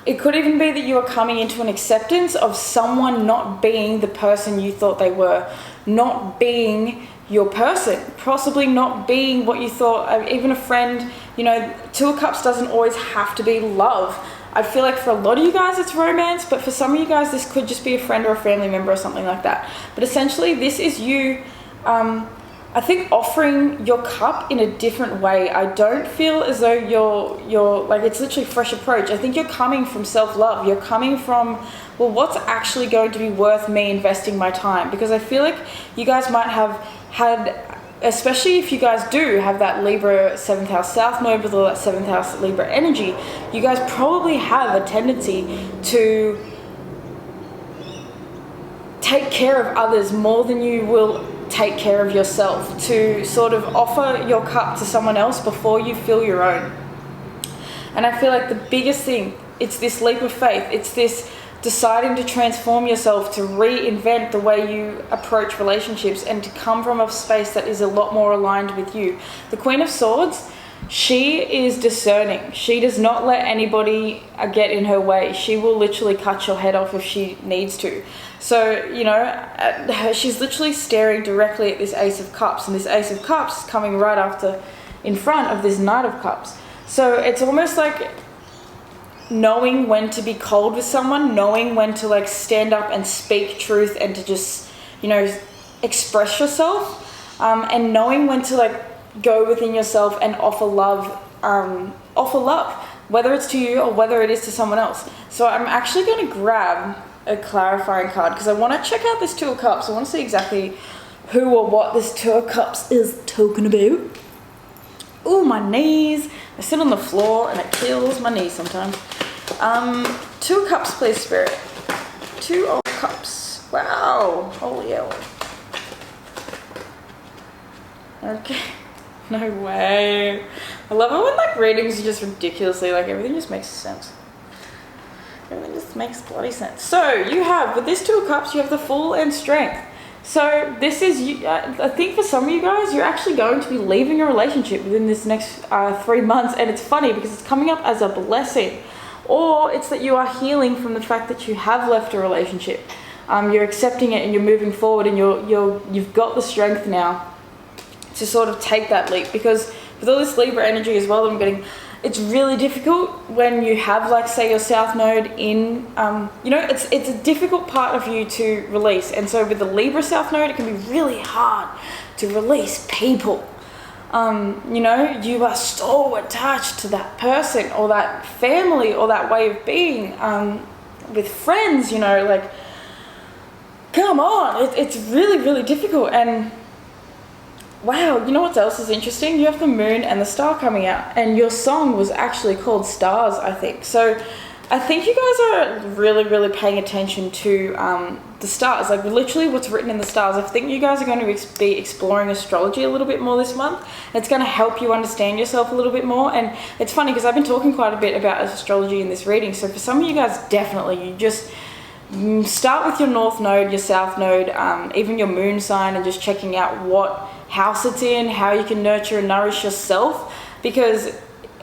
[SPEAKER 1] It could even be that you are coming into an acceptance of someone not being the person you thought they were, not being your person, possibly not being what you thought. Even a friend, you know, Two of Cups doesn't always have to be love. I feel like for a lot of you guys it's romance, but for some of you guys this could just be a friend or a family member or something like that. But essentially this is you, I think, offering your cup in a different way. I don't feel as though you're like, it's literally fresh approach. I think you're coming from self-love. You're coming from, well, what's actually going to be worth me investing my time? Because I feel like you guys might have had, especially if you guys do have that Libra 7th house South node with all that 7th house Libra energy, you guys probably have a tendency to take care of others more than you will take care of yourself, to sort of offer your cup to someone else before you fill your own. And I feel like the biggest thing, it's this leap of faith, it's this deciding to transform yourself, to reinvent the way you approach relationships, and to come from a space that is a lot more aligned with you. The Queen of Swords, she is discerning. She does not let anybody get in her way. She will literally cut your head off if she needs to. So, you know, she's literally staring directly at this Ace of Cups, and this Ace of Cups coming right after, in front of this Knight of Cups. So it's almost like knowing when to be cold with someone, knowing when to like stand up and speak truth and to just, you know, express yourself, and knowing when to like go within yourself and offer love, whether it's to you or whether it is to someone else. So I'm actually going to grab a clarifying card because I want to check out this Two of Cups. I want to see exactly who or what this Two of Cups is talking about. Ooh, my knees. I sit on the floor and it kills my knees sometimes. Two of Cups, please, Spirit. Two of Cups. Wow. Holy hell. Okay. No way. I love it when like readings are just ridiculously, like everything just makes sense. Everything just makes bloody sense. So you have, with this Two of Cups, you have the Fool and Strength. So this is, I think for some of you guys, you're actually going to be leaving a relationship within this next 3 months. And it's funny because it's coming up as a blessing. Or it's that you are healing from the fact that you have left a relationship. You're accepting it and you're moving forward, and you've got the strength now to sort of take that leap. Because with all this Libra energy as well that I'm getting, it's really difficult when you have, like, say, your South Node in, you know, it's a difficult part of you to release. And so with the Libra South Node, it can be really hard to release people. You know, you are so attached to that person or that family or that way of being, with friends, you know, like, come on, it's really, really difficult. And wow, you know what else is interesting? You have the Moon and the Star coming out, and your song was actually called Stars, I think. So I think you guys are really, really paying attention to the stars, like literally what's written in the stars. I think you guys are going to be exploring astrology a little bit more this month. It's going to help you understand yourself a little bit more. And it's funny because I've been talking quite a bit about astrology in this reading. So for some of you guys, definitely, you just start with your North Node, your South Node, even your Moon sign, and just checking out what house it's in, how you can nurture and nourish yourself, because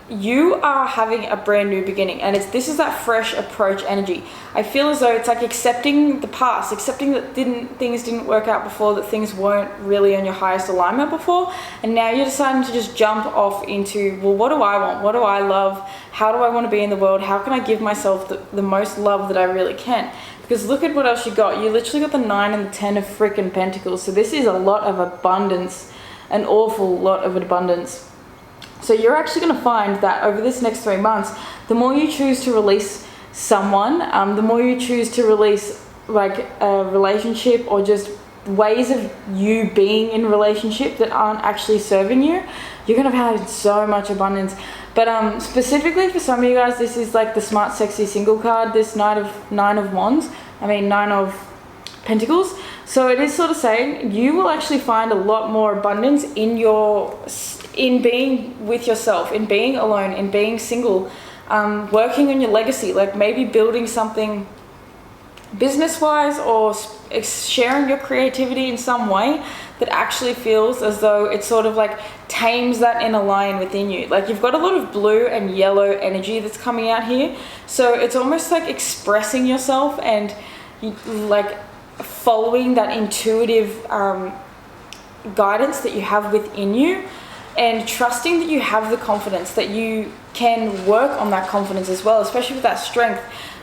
[SPEAKER 1] you are having a brand new beginning, and this is that fresh approach energy. I feel as though it's like accepting the past, accepting that things didn't work out before, that things weren't really on your highest alignment before, and now you're deciding to just jump off into, well, what do I want? What do I love? How do I want to be in the world? How can I give myself the most love that I really can? Because look at what else you got. You literally got the 9 and the 10 of freaking Pentacles. So this is a lot of abundance, an awful lot of abundance. So you're actually going to find that over this next 3 months, the more you choose to release someone, the more you choose to release like a relationship or just ways of you being in a relationship that aren't actually serving you, you're gonna have so much abundance. But specifically for some of you guys, this is like the smart, sexy single card, this nine of pentacles. So it is sort of saying you will actually find a lot more abundance in being with yourself, in being alone, in being single, working on your legacy, like maybe building something business-wise or sharing your creativity in some way that actually feels as though it sort of like tames that inner lion within you. Like you've got a lot of blue and yellow energy that's coming out here, so it's almost like expressing yourself and like following that intuitive guidance that you have within you, and trusting that you have the confidence, that you can work on that confidence as well, especially with that strength,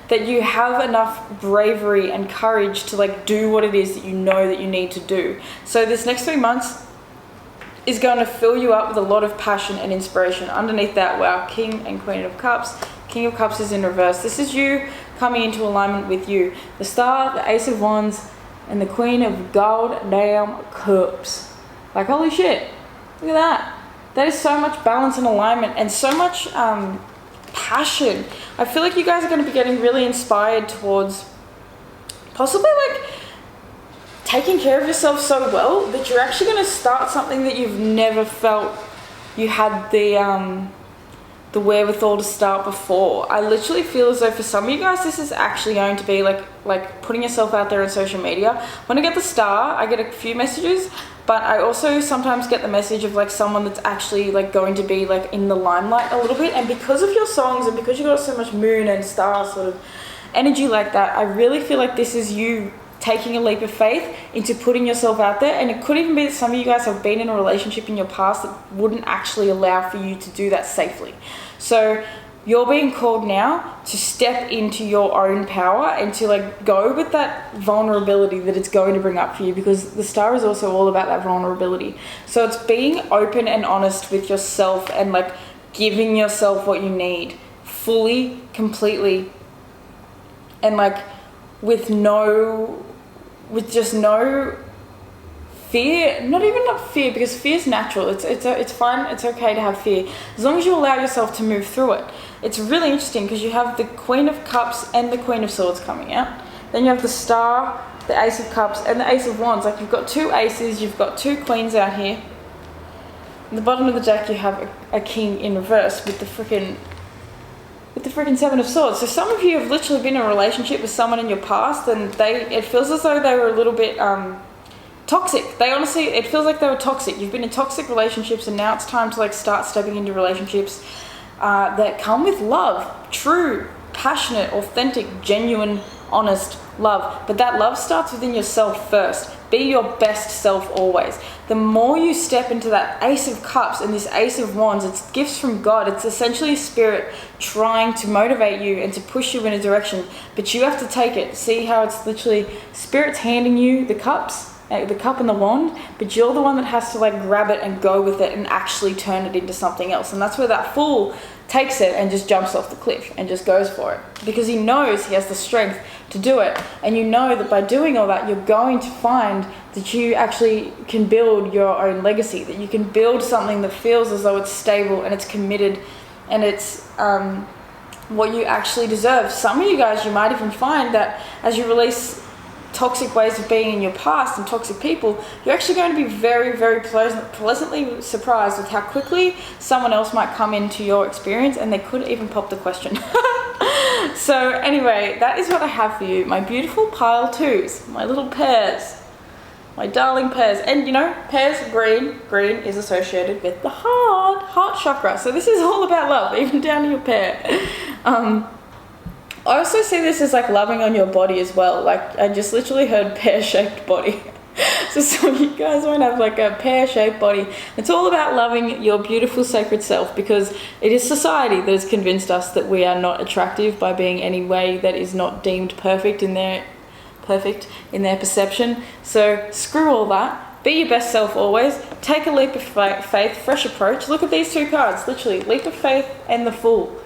[SPEAKER 1] that you have enough bravery and courage to like do what it is that you know that you need to do. So this next 3 months is going to fill you up with a lot of passion and inspiration. Underneath that, wow, King and Queen of Cups. King of Cups is in reverse. This is you coming into alignment with you. The Star, the Ace of Wands, and the Queen of Goddamn Cups. Like, holy shit, look at that. That is so much balance and alignment and so much passion. I feel like you guys are going to be getting really inspired towards possibly like taking care of yourself so well that you're actually going to start something that you've never felt you had the wherewithal to start before. I literally feel as though for some of you guys this is actually going to be like putting yourself out there on social media. When I get the Star, I get a few messages, but I also sometimes get the message of like someone that's actually like going to be like in the limelight a little bit, and because of your songs and because you've got so much moon and star sort of energy like that, I really feel like this is you taking a leap of faith into putting yourself out there. And it could even be that some of you guys have been in a relationship in your past that wouldn't actually allow for you to do that safely. So you're being called now to step into your own power and to like go with that vulnerability that it's going to bring up for you, because the Star is also all about that vulnerability. So it's being open and honest with yourself and like giving yourself what you need fully, completely, and like with just no fear. Not fear, because fear is natural. It's fine. It's okay to have fear as long as you allow yourself to move through it. It's really interesting because you have the Queen of Cups and the Queen of Swords coming out. Then you have the Star, the Ace of Cups, and the Ace of Wands. Like you've got two aces, you've got two queens out here. At the bottom of the deck, you have a king in reverse with the freaking Seven of Swords. So some of you have literally been in a relationship with someone in your past, and it feels as though they were a little bit toxic. It feels like they were toxic. You've been in toxic relationships, and now it's time to like start stepping into relationships that come with love, true, passionate, authentic, genuine, honest love. But that love starts within yourself first. Be your best self always. The more you step into that Ace of Cups and this Ace of Wands, it's gifts from God. It's essentially Spirit trying to motivate you and to push you in a direction, but you have to take it. See how it's literally Spirit's handing you the cups, the cup and the wand, but you're the one that has to like grab it and go with it and actually turn it into something else. And that's where that Fool takes it and just jumps off the cliff and just goes for it, because he knows he has the strength to do it. And you know that by doing all that, you're going to find that you actually can build your own legacy, that you can build something that feels as though it's stable and it's committed and it's what you actually deserve. Some of you guys, you might even find that as you release toxic ways of being in your past and toxic people, you're actually going to be very, very pleasantly surprised with how quickly someone else might come into your experience, and they could even pop the question. So anyway, that is what I have for you, my beautiful pile twos, my little pears, my darling pears. And you know, pears, green is associated with the heart chakra. So this is all about love, even down to your pear. I also see this as like loving on your body as well. Like I just literally heard pear-shaped body. So some of you guys might have like a pear-shaped body. It's all about loving your beautiful sacred self, because it is society that has convinced us that we are not attractive by being any way that is not deemed perfect in their perception. So screw all that. Be your best self always. Take a leap of faith, fresh approach. Look at these two cards, literally, leap of faith and the Fool.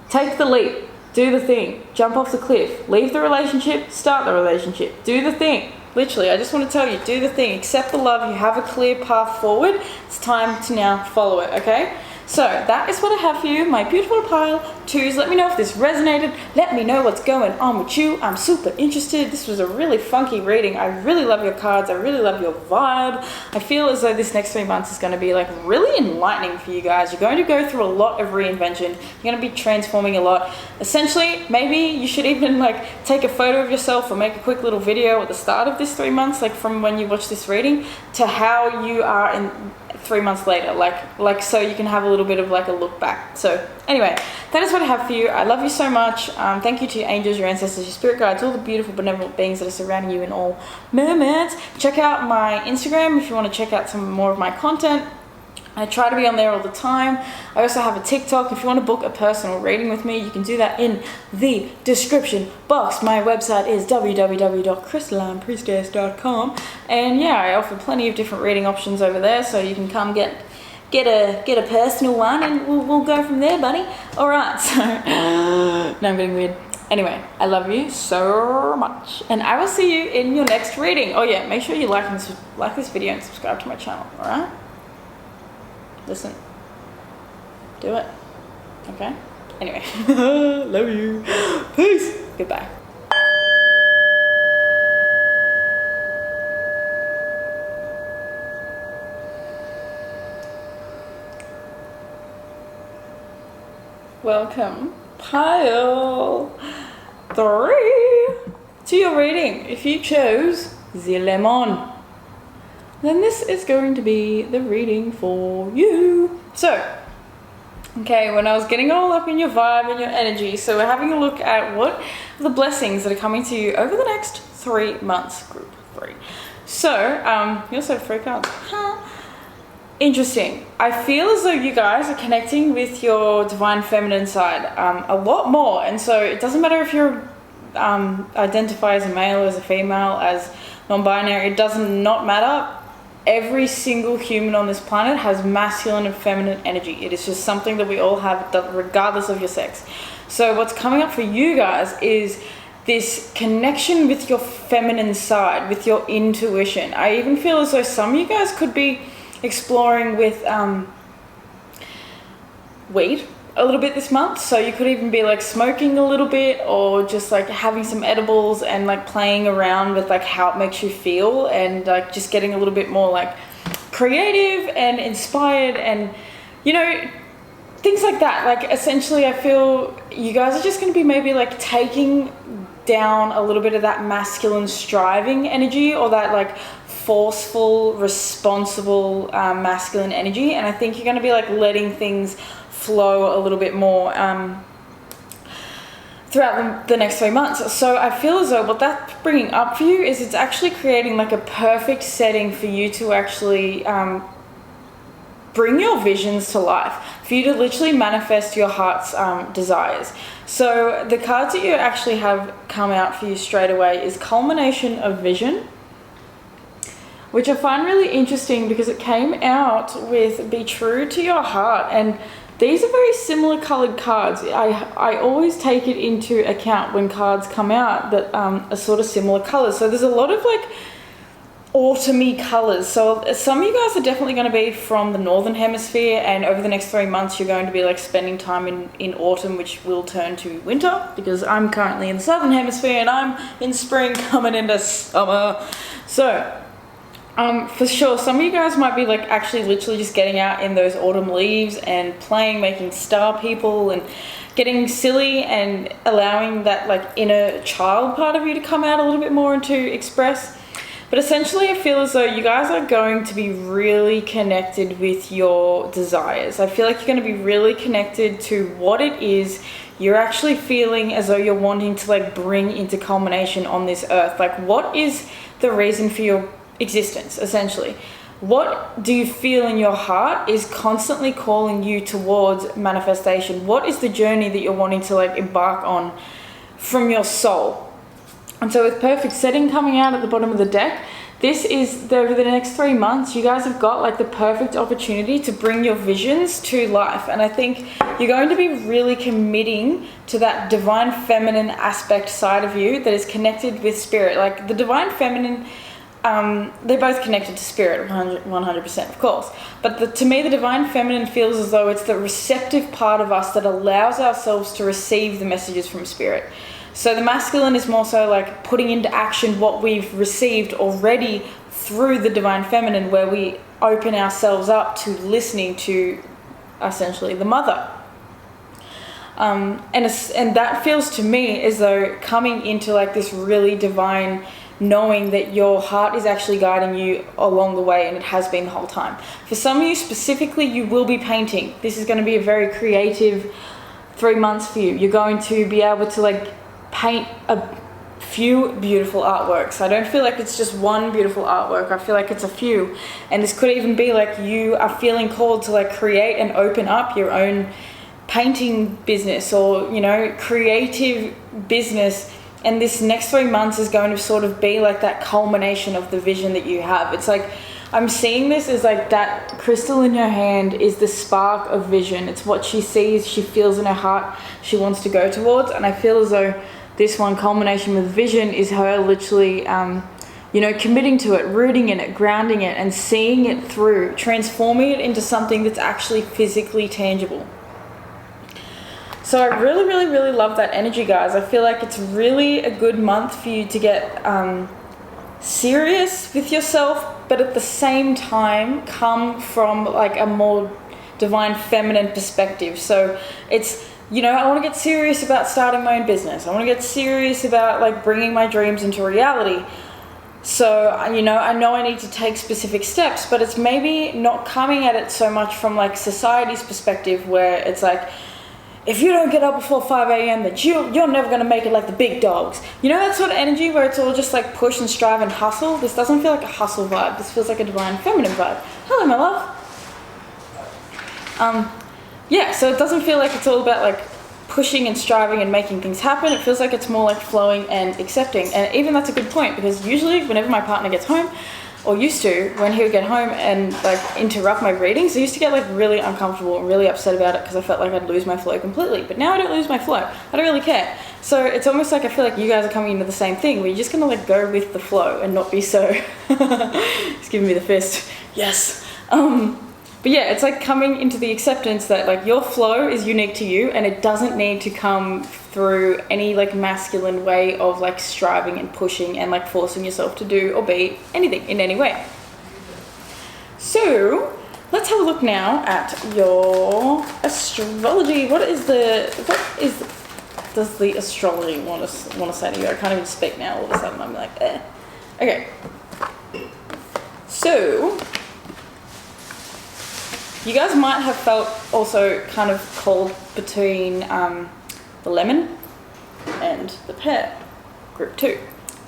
[SPEAKER 1] Take the leap. do the thing. Jump off the cliff. Leave the relationship, start the relationship. Do the thing. Literally, I just want to tell you, do the thing. Accept the love. You have a clear path forward. It's time to now follow it, okay? So that is what I have for you, my beautiful pile twos. Let me know if this resonated. Let me know what's going on with you. I'm super interested. This was a really funky reading. I really love your cards. I really love your vibe. I feel as though this next 3 months is going to be like really enlightening for you guys. You're going to go through a lot of reinvention. You're going to be transforming a lot. Essentially, maybe you should even like take a photo of yourself or make a quick little video at the start of this 3 months, like from when you watch this reading to how you are in 3 months later, like so you can have a little bit of like a look back. So anyway, that is what I have for you. I love you so much. Thank you to your angels, your ancestors, your spirit guides, all the beautiful benevolent beings that are surrounding you in all moments. Check out my Instagram if you want to check out some more of my content. I try to be on there all the time. I also have a TikTok. If you want to book a personal reading with me, you can do that in the description box. My website is www.crystallinepriestess.com, and yeah, I offer plenty of different reading options over there, so you can come get a personal one, and we'll go from there, buddy. All right. So no, I'm getting weird. Anyway, I love you so much, and I will see you in your next reading. Oh yeah, make sure you like this video and subscribe to my channel. All right. Listen, do it, okay? Anyway, love you, peace, goodbye. Welcome, pile 3, to your reading. If you chose the lemon, then this is going to be the reading for you. So, okay, when I was getting all up in your vibe and your energy, so we're having a look at what are the blessings that are coming to you over the next 3 months, group 3. So, you also have 3 cards. Interesting. I feel as though you guys are connecting with your divine feminine side a lot more, and so it doesn't matter if you identify as a male, as a female, as non-binary, it does not matter. Every single human on this planet has masculine and feminine energy. It is just something that we all have, regardless of your sex. So what's coming up for you guys is this connection with your feminine side, with your intuition. I even feel as though some of you guys could be exploring with weed a little bit this month. So you could even be like smoking a little bit, or just like having some edibles and like playing around with like how it makes you feel, and like just getting a little bit more like creative and inspired, and you know, things like that. Like essentially I feel you guys are just going to be maybe like taking down a little bit of that masculine striving energy, or that like forceful, responsible masculine energy, and I think you're going to be like letting things flow a little bit more throughout the next 3 months. So I feel as though what that's bringing up for you is it's actually creating like a perfect setting for you to actually bring your visions to life, for you to literally manifest your heart's desires. So the cards that you actually have come out for you straight away is Culmination of Vision, which I find really interesting because it came out with Be True to Your Heart, and these are very similar colored cards. I always take it into account when cards come out that are sort of similar colors. So there's a lot of like autumny colors. So some of you guys are definitely going to be from the northern hemisphere, and over the next 3 months you're going to be like spending time in autumn, which will turn to winter, because I'm currently in the southern hemisphere and I'm in spring coming into summer. So for sure, some of you guys might be like actually literally just getting out in those autumn leaves and playing, making star people and getting silly, and allowing that like inner child part of you to come out a little bit more and to express. But essentially I feel as though you guys are going to be really connected with your desires. I feel like you're going to be really connected to what it is you're actually feeling as though you're wanting to like bring into culmination on this earth. Like, what is the reason for your existence, essentially? What do you feel in your heart is constantly calling you towards manifestation? What is the journey that you're wanting to like embark on from your soul? And so with Perfect Setting coming out at the bottom of the deck, this is over the next 3 months, you guys have got like the perfect opportunity to bring your visions to life. And I think you're going to be really committing to that divine feminine aspect side of you that is connected with spirit. Like the divine feminine, they're both connected to spirit 100%, of course. But to me, the divine feminine feels as though it's the receptive part of us that allows ourselves to receive the messages from spirit. So the masculine is more so like putting into action what we've received already through the divine feminine, where we open ourselves up to listening to essentially the mother. And that feels to me as though coming into like this really divine knowing that your heart is actually guiding you along the way, and it has been the whole time. For some of you specifically, you will be painting. This is going to be a very creative 3 months for you. You're going to be able to like paint a few beautiful artworks. I don't feel like it's just one beautiful artwork. I feel like it's a few. And this could even be like you are feeling called to like create and open up your own painting business, or, you know, creative business. And this next 3 months is going to sort of be like that culmination of the vision that you have. It's like, I'm seeing this as like that crystal in your hand is the spark of vision. It's what she sees, she feels in her heart, she wants to go towards. And I feel as though this one culmination with vision is her literally, you know, committing to it, rooting in it, grounding it, and seeing it through, transforming it into something that's actually physically tangible. So I really, really, really love that energy, guys. I feel like it's really a good month for you to get serious with yourself, but at the same time come from like a more divine feminine perspective. So it's, you know, I want to get serious about starting my own business. I want to get serious about like bringing my dreams into reality. So, you know I need to take specific steps, but it's maybe not coming at it so much from like society's perspective, where it's like, if you don't get up before 5 a.m, then you're never going to make it like the big dogs. You know, that sort of energy where it's all just like push and strive and hustle? This doesn't feel like a hustle vibe. This feels like a divine feminine vibe. Hello, my love. Yeah, so it doesn't feel like it's all about like pushing and striving and making things happen. It feels like it's more like flowing and accepting. And even that's a good point, because usually whenever my partner gets home, or used to, when he would get home and like interrupt my readings, I used to get like really uncomfortable and really upset about it, because I felt like I'd lose my flow completely. But now I don't lose my flow. I don't really care. So it's almost like I feel like you guys are coming into the same thing, where you're just gonna like go with the flow and not be so he's giving me the fist. Yes. But yeah, it's like coming into the acceptance that like your flow is unique to you, and it doesn't need to come through any like masculine way of like striving and pushing and like forcing yourself to do or be anything in any way. So let's have a look now at your astrology. Does the astrology want to say to you? I can't even speak now. All of a sudden I'm like, eh. Okay. So you guys might have felt also kind of called between the lemon and the pear, group 2.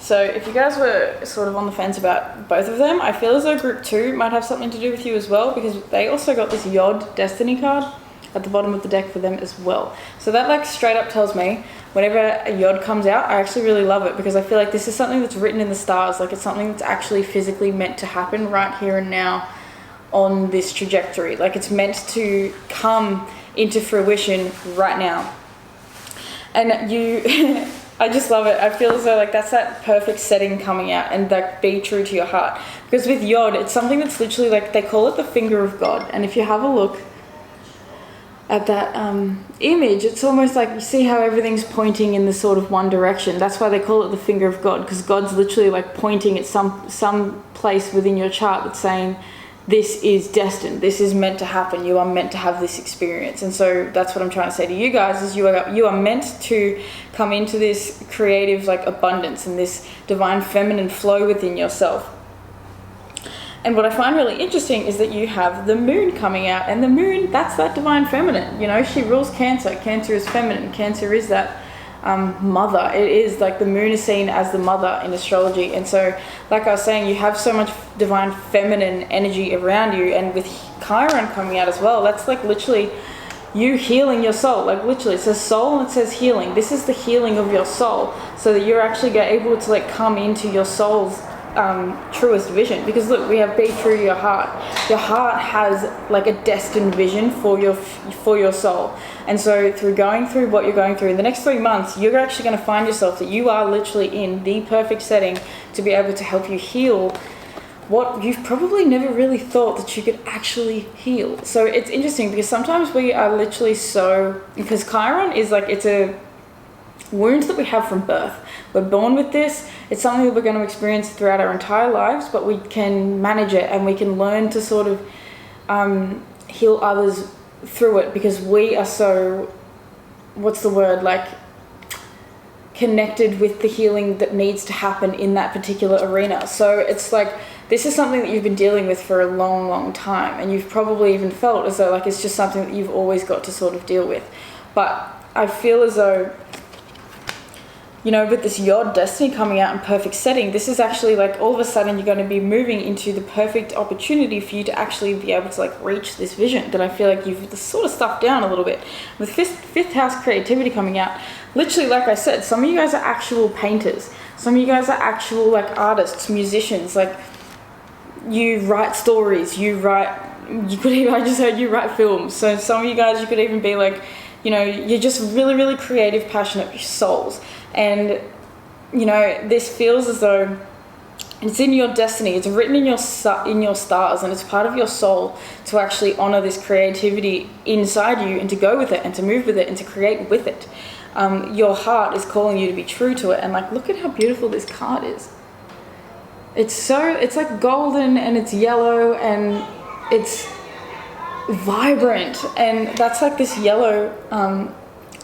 [SPEAKER 1] So if you guys were sort of on the fence about both of them, I feel as though group 2 might have something to do with you as well, because they also got this Yod destiny card at the bottom of the deck for them as well. So that like straight up tells me whenever a Yod comes out, I actually really love it, because I feel like this is something that's written in the stars. Like it's something that's actually physically meant to happen right here and now on this trajectory. Like it's meant to come into fruition right now. And you I just love it. I feel as though like that's that perfect setting coming out, and like be true to your heart. Because with Yod, it's something that's literally like, they call it the finger of God. And if you have a look at that image, it's almost like, you see how everything's pointing in this sort of one direction. That's why they call it the finger of God, because God's literally like pointing at some place within your chart that's saying, this is destined, this is meant to happen, you are meant to have this experience. And so that's what I'm trying to say to you guys, is you are meant to come into this creative like abundance and this divine feminine flow within yourself. And what I find really interesting is that you have the moon coming out, and the moon, that's that divine feminine. You know, she rules Cancer. Cancer is feminine. Cancer is that mother. It is like the moon is seen as the mother in astrology. And so like I was saying, you have so much divine feminine energy around you, and with Chiron coming out as well, that's like literally you healing your soul. Like literally it says soul and it says healing. This is the healing of your soul, so that you're actually able to like come into your soul's truest vision. Because look, we have be true to your heart. Your heart has like a destined vision for your soul. And so through going through what you're going through in the next 3 months, you're actually going to find yourself that you are literally in the perfect setting to be able to help you heal what you've probably never really thought that you could actually heal. So it's interesting because sometimes we are literally because Chiron is like, it's a wound that we have from birth. We're born with this. It's something that we're going to experience throughout our entire lives, but we can manage it and we can learn to sort of heal others through it, because we are so, connected with the healing that needs to happen in that particular arena. So it's like, this is something that you've been dealing with for a long, long time, and you've probably even felt as though like it's just something that you've always got to sort of deal with. But I feel as though, with this your destiny coming out in perfect setting, this is actually like all of a sudden you're going to be moving into the perfect opportunity for you to actually be able to like reach this vision that I feel like you've sort of stuffed down a little bit. With fifth house creativity coming out, literally, like I said, some of you guys are actual painters. Some of you guys are actual like artists, musicians. Like, you write stories, I just heard you write films. So some of you guys, you could even be like, you're just really, really creative, passionate souls. And, this feels as though it's in your destiny. It's written in your stars, and it's part of your soul to actually honor this creativity inside you and to go with it and to move with it and to create with it. Your heart is calling you to be true to it. And like, look at how beautiful this card is. It's like golden, and it's yellow, and it's vibrant, and that's like this yellow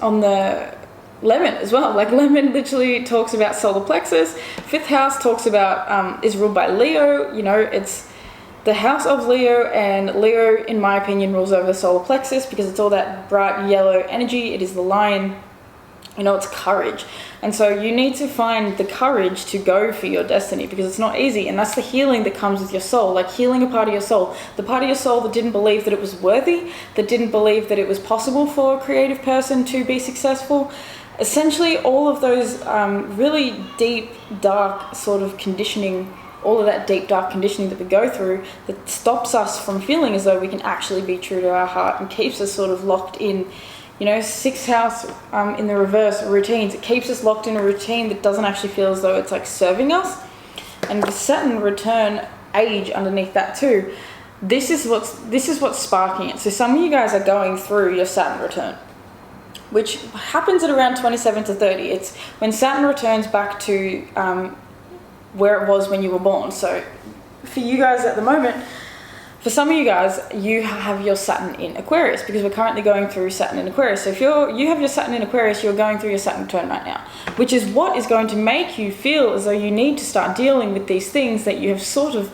[SPEAKER 1] on the lemon as well. Like, lemon literally talks about solar plexus. Fifth house talks about is ruled by Leo. It's the house of Leo, and Leo, in my opinion, rules over the solar plexus because it's all that bright yellow energy. It is the lion. It's courage. And so you need to find the courage to go for your destiny, because it's not easy. And that's the healing that comes with your soul, like healing a part of your soul. The part of your soul that didn't believe that it was worthy, that didn't believe that it was possible for a creative person to be successful. Essentially, all of those really deep, dark sort of conditioning, all of that deep, dark conditioning that we go through that stops us from feeling as though we can actually be true to our heart and keeps us sort of locked in. Sixth house in the reverse, routines. It keeps us locked in a routine that doesn't actually feel as though it's like serving us. And with Saturn return age underneath that too, this is what's sparking it. So some of you guys are going through your Saturn return, which happens at around 27 to 30. It's when Saturn returns back to where it was when you were born. So for you guys at the moment, for some of you guys, you have your Saturn in Aquarius, because we're currently going through Saturn in Aquarius. So if you have your Saturn in Aquarius, you're going through your Saturn return right now, which is what is going to make you feel as though you need to start dealing with these things that you have sort of,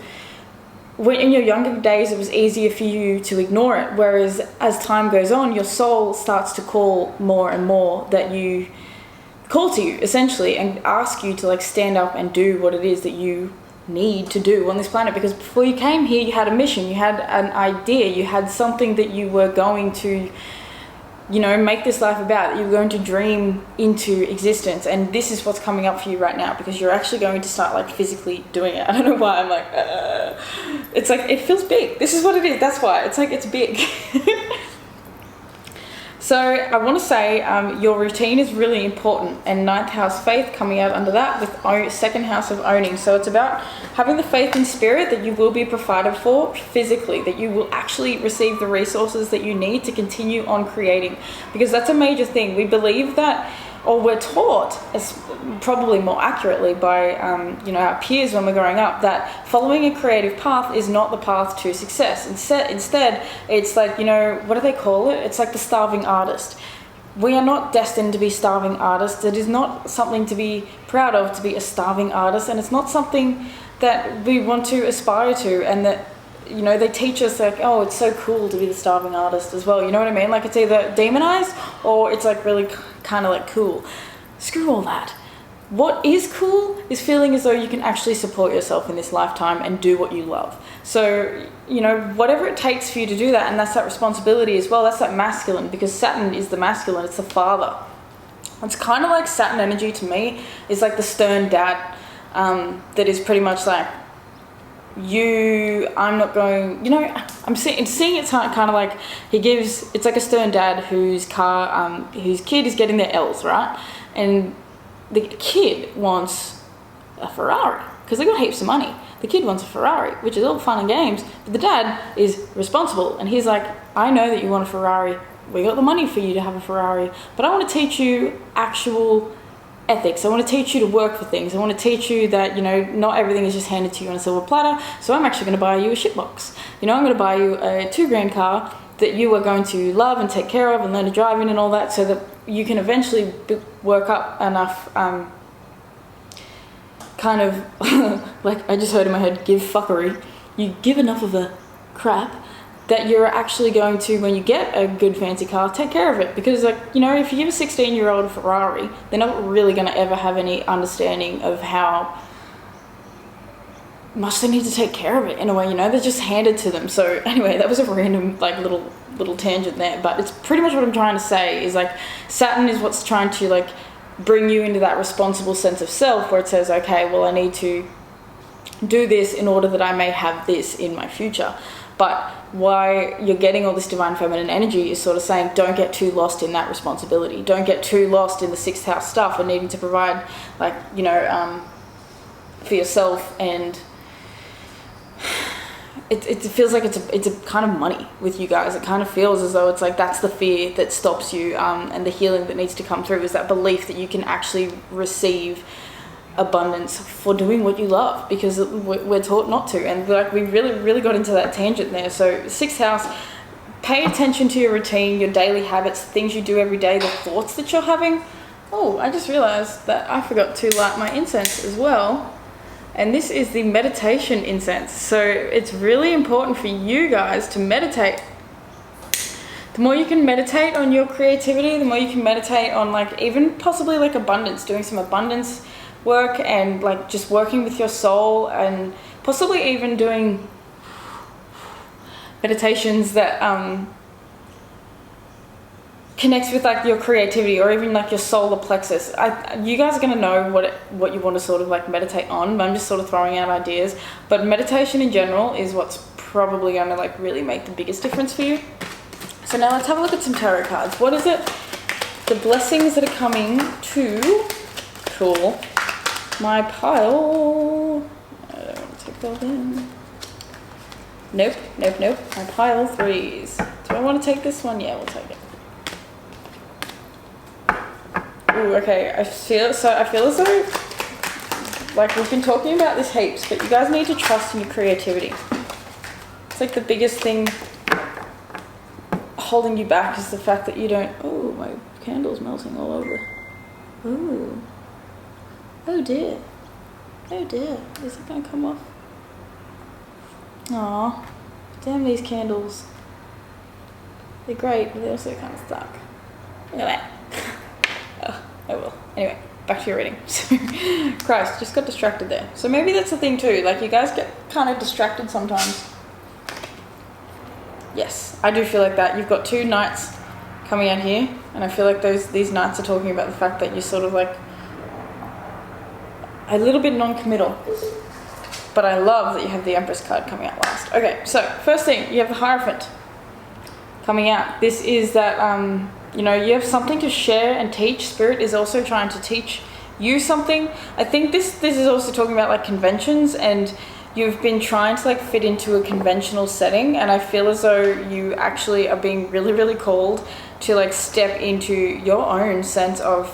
[SPEAKER 1] when in your younger days, it was easier for you to ignore it. Whereas as time goes on, your soul starts to call more and more, that you call to you essentially and ask you to like stand up and do what it is that you need to do on this planet. Because before you came here, you had a mission, you had an idea, you had something that you were going to make this life about, that you were going to dream into existence. And this is what's coming up for you right now, because you're actually going to start like physically doing it. I don't know why I'm like it's like, it feels big. This is what it is. That's why it's like, it's big. So I want to say your routine is really important, and ninth house faith coming out under that with second house of owning. So it's about having the faith and spirit that you will be provided for physically, that you will actually receive the resources that you need to continue on creating, because that's a major thing. We believe that, or we're taught, as probably more accurately by our peers when we're growing up, that following a creative path is not the path to success. Instead, it's like, what do they call it? It's like the starving artist. We are not destined to be starving artists. It is not something to be proud of to be a starving artist, and it's not something that we want to aspire to. And that, they teach us like, oh, it's so cool to be the starving artist as well. You know what I mean? Like, it's either demonized or it's like really kind of like cool. Screw all that. What is cool is feeling as though you can actually support yourself in this lifetime and do what you love. So, whatever it takes for you to do that, and that's that responsibility as well. That's that masculine, because Saturn is the masculine. It's the father. It's kind of like Saturn energy to me is like the stern dad. that is pretty much like, I'm not going, you know, I'm seeing it's kind of like it's like a stern dad whose kid is getting their L's, right? And the kid wants a Ferrari because they got heaps of money. The kid wants a Ferrari, which is all fun and games, but the dad is responsible, and he's like, I know that you want a Ferrari, we got the money for you to have a Ferrari, but I want to teach you actual ethics. I want to teach you to work for things. I want to teach you that, you know, not everything is just handed to you on a silver platter, so I'm actually going to buy you a shitbox. You know, I'm going to buy you a $2,000 car that you are going to love and take care of and learn to drive in and all that, so that you can eventually work up enough kind of like I just heard in my head, give fuckery. You give enough of a crap that you're actually going to, when you get a good fancy car, take care of it. Because, like, you know, if you give a 16-year-old a Ferrari, they're not really going to ever have any understanding of how much they need to take care of it in a way, you know, they're just handed to them. So anyway, that was a random like little tangent there, but it's pretty much what I'm trying to say is like Saturn is what's trying to like bring you into that responsible sense of self where it says, okay, well, I need to do this in order that I may have this in my future. But why you're getting all this divine feminine energy is sort of saying, don't get too lost in that responsibility. Don't get too lost in the 6th house stuff and needing to provide, like, you know, for yourself. And it feels like it's a kind of money with you guys. It kind of feels as though it's like that's the fear that stops you, and the healing that needs to come through is that belief that you can actually receive abundance for doing what you love, because we're taught not to. And like we really got into that tangent there. So 6th house, pay attention to your routine, your daily habits, things you do every day, the thoughts that you're having. Oh, I just realized that I forgot to light my incense as well. And this is the meditation incense. So it's really important for you guys to meditate. The more you can meditate on your creativity, the more you can meditate on like even possibly like abundance, doing some abundance work and like just working with your soul, and possibly even doing meditations that connects with like your creativity, or even like your solar plexus. You guys are going to know what you want to sort of like meditate on, but I'm just sort of throwing out ideas. But meditation in general is what's probably going to like really make the biggest difference for you. So now let's have a look at some tarot cards. What is it? The blessings that are coming to my pile. I don't want to take that in. Nope. My pile 3s. Do I want to take this one? Yeah, we'll take it. Ooh, okay. I feel as though like we've been talking about this heaps, but you guys need to trust in your creativity. It's like the biggest thing holding you back is the fact that you don't. Oh, my candle's melting all over. Ooh. Oh dear. Is it gonna come off? Aw. Damn these candles. They're great, but they're also kind of stuck. Look at that. Oh well. Anyway, back to your reading. Christ, just got distracted there. So maybe that's the thing too. Like you guys get kind of distracted sometimes. Yes, I do feel like that. You've got 2 knights coming out here, and I feel like these knights are talking about the fact that you're sort of like a little bit non-committal. But I love that you have the Empress card coming out last. Okay, so first thing, you have the Hierophant coming out. This is that, you know, you have something to share and teach. Spirit is also trying to teach you something. I think this is also talking about like conventions, and you've been trying to like fit into a conventional setting, and I feel as though you actually are being really called to like step into your own sense of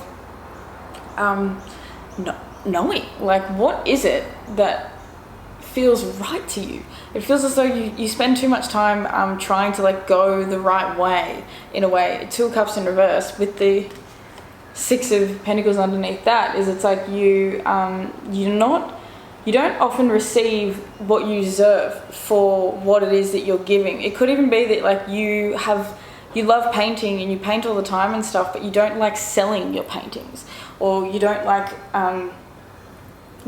[SPEAKER 1] knowing, like what is it that feels right to you. It feels as though you spend too much time trying to like go the right way, in a way. 2 of Cups in reverse with the 6 of Pentacles underneath that is, it's like you don't often receive what you deserve for what it is that you're giving. It could even be that like you love painting and you paint all the time and stuff, but you don't like selling your paintings, or you don't like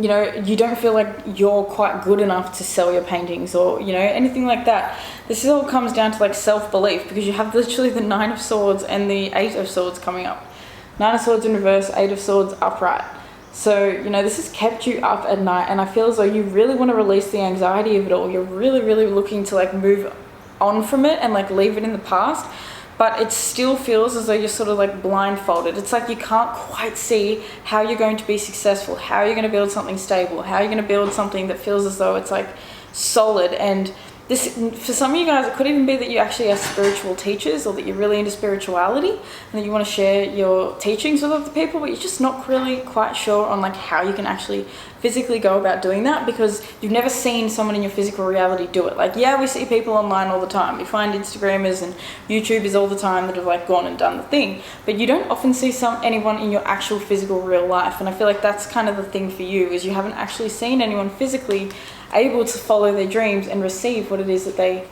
[SPEAKER 1] you know, you don't feel like you're quite good enough to sell your paintings, or, you know, anything like that. This all comes down to like self-belief, because you have literally the 9 of Swords and the 8 of Swords coming up. 9 of Swords in reverse, 8 of Swords upright. So, you know, this has kept you up at night, and I feel as though you really want to release the anxiety of it all. You're really, really looking to like move on from it and like leave it in the past, but it still feels as though you're sort of like blindfolded. It's like you can't quite see how you're going to be successful, how you're going to build something stable, how you're going to build something that feels as though it's like solid. And this, for some of you guys, it could even be that you actually are spiritual teachers, or that you're really into spirituality and that you want to share your teachings with other people, but you're just not really quite sure on like how you can actually physically go about doing that, because you've never seen someone in your physical reality do it. Like, yeah, we see people online all the time. We find Instagrammers and YouTubers all the time that have like gone and done the thing, but you don't often see anyone in your actual physical real life. And I feel like that's kind of the thing for you, is you haven't actually seen anyone physically able to follow their dreams and receive what it is that they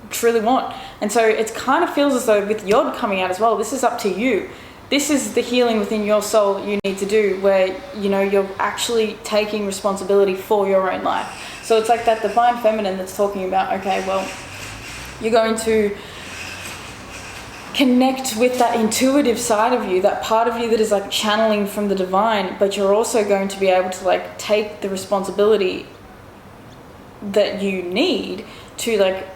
[SPEAKER 1] truly want. And so it kind of feels as though with Yod coming out as well, this is up to you. This is the healing within your soul that you need to do, where, you know, you're actually taking responsibility for your own life. So it's like that divine feminine that's talking about, okay, well, you're going to connect with that intuitive side of you, that part of you that is like channeling from the divine, but you're also going to be able to like take the responsibility that you need to like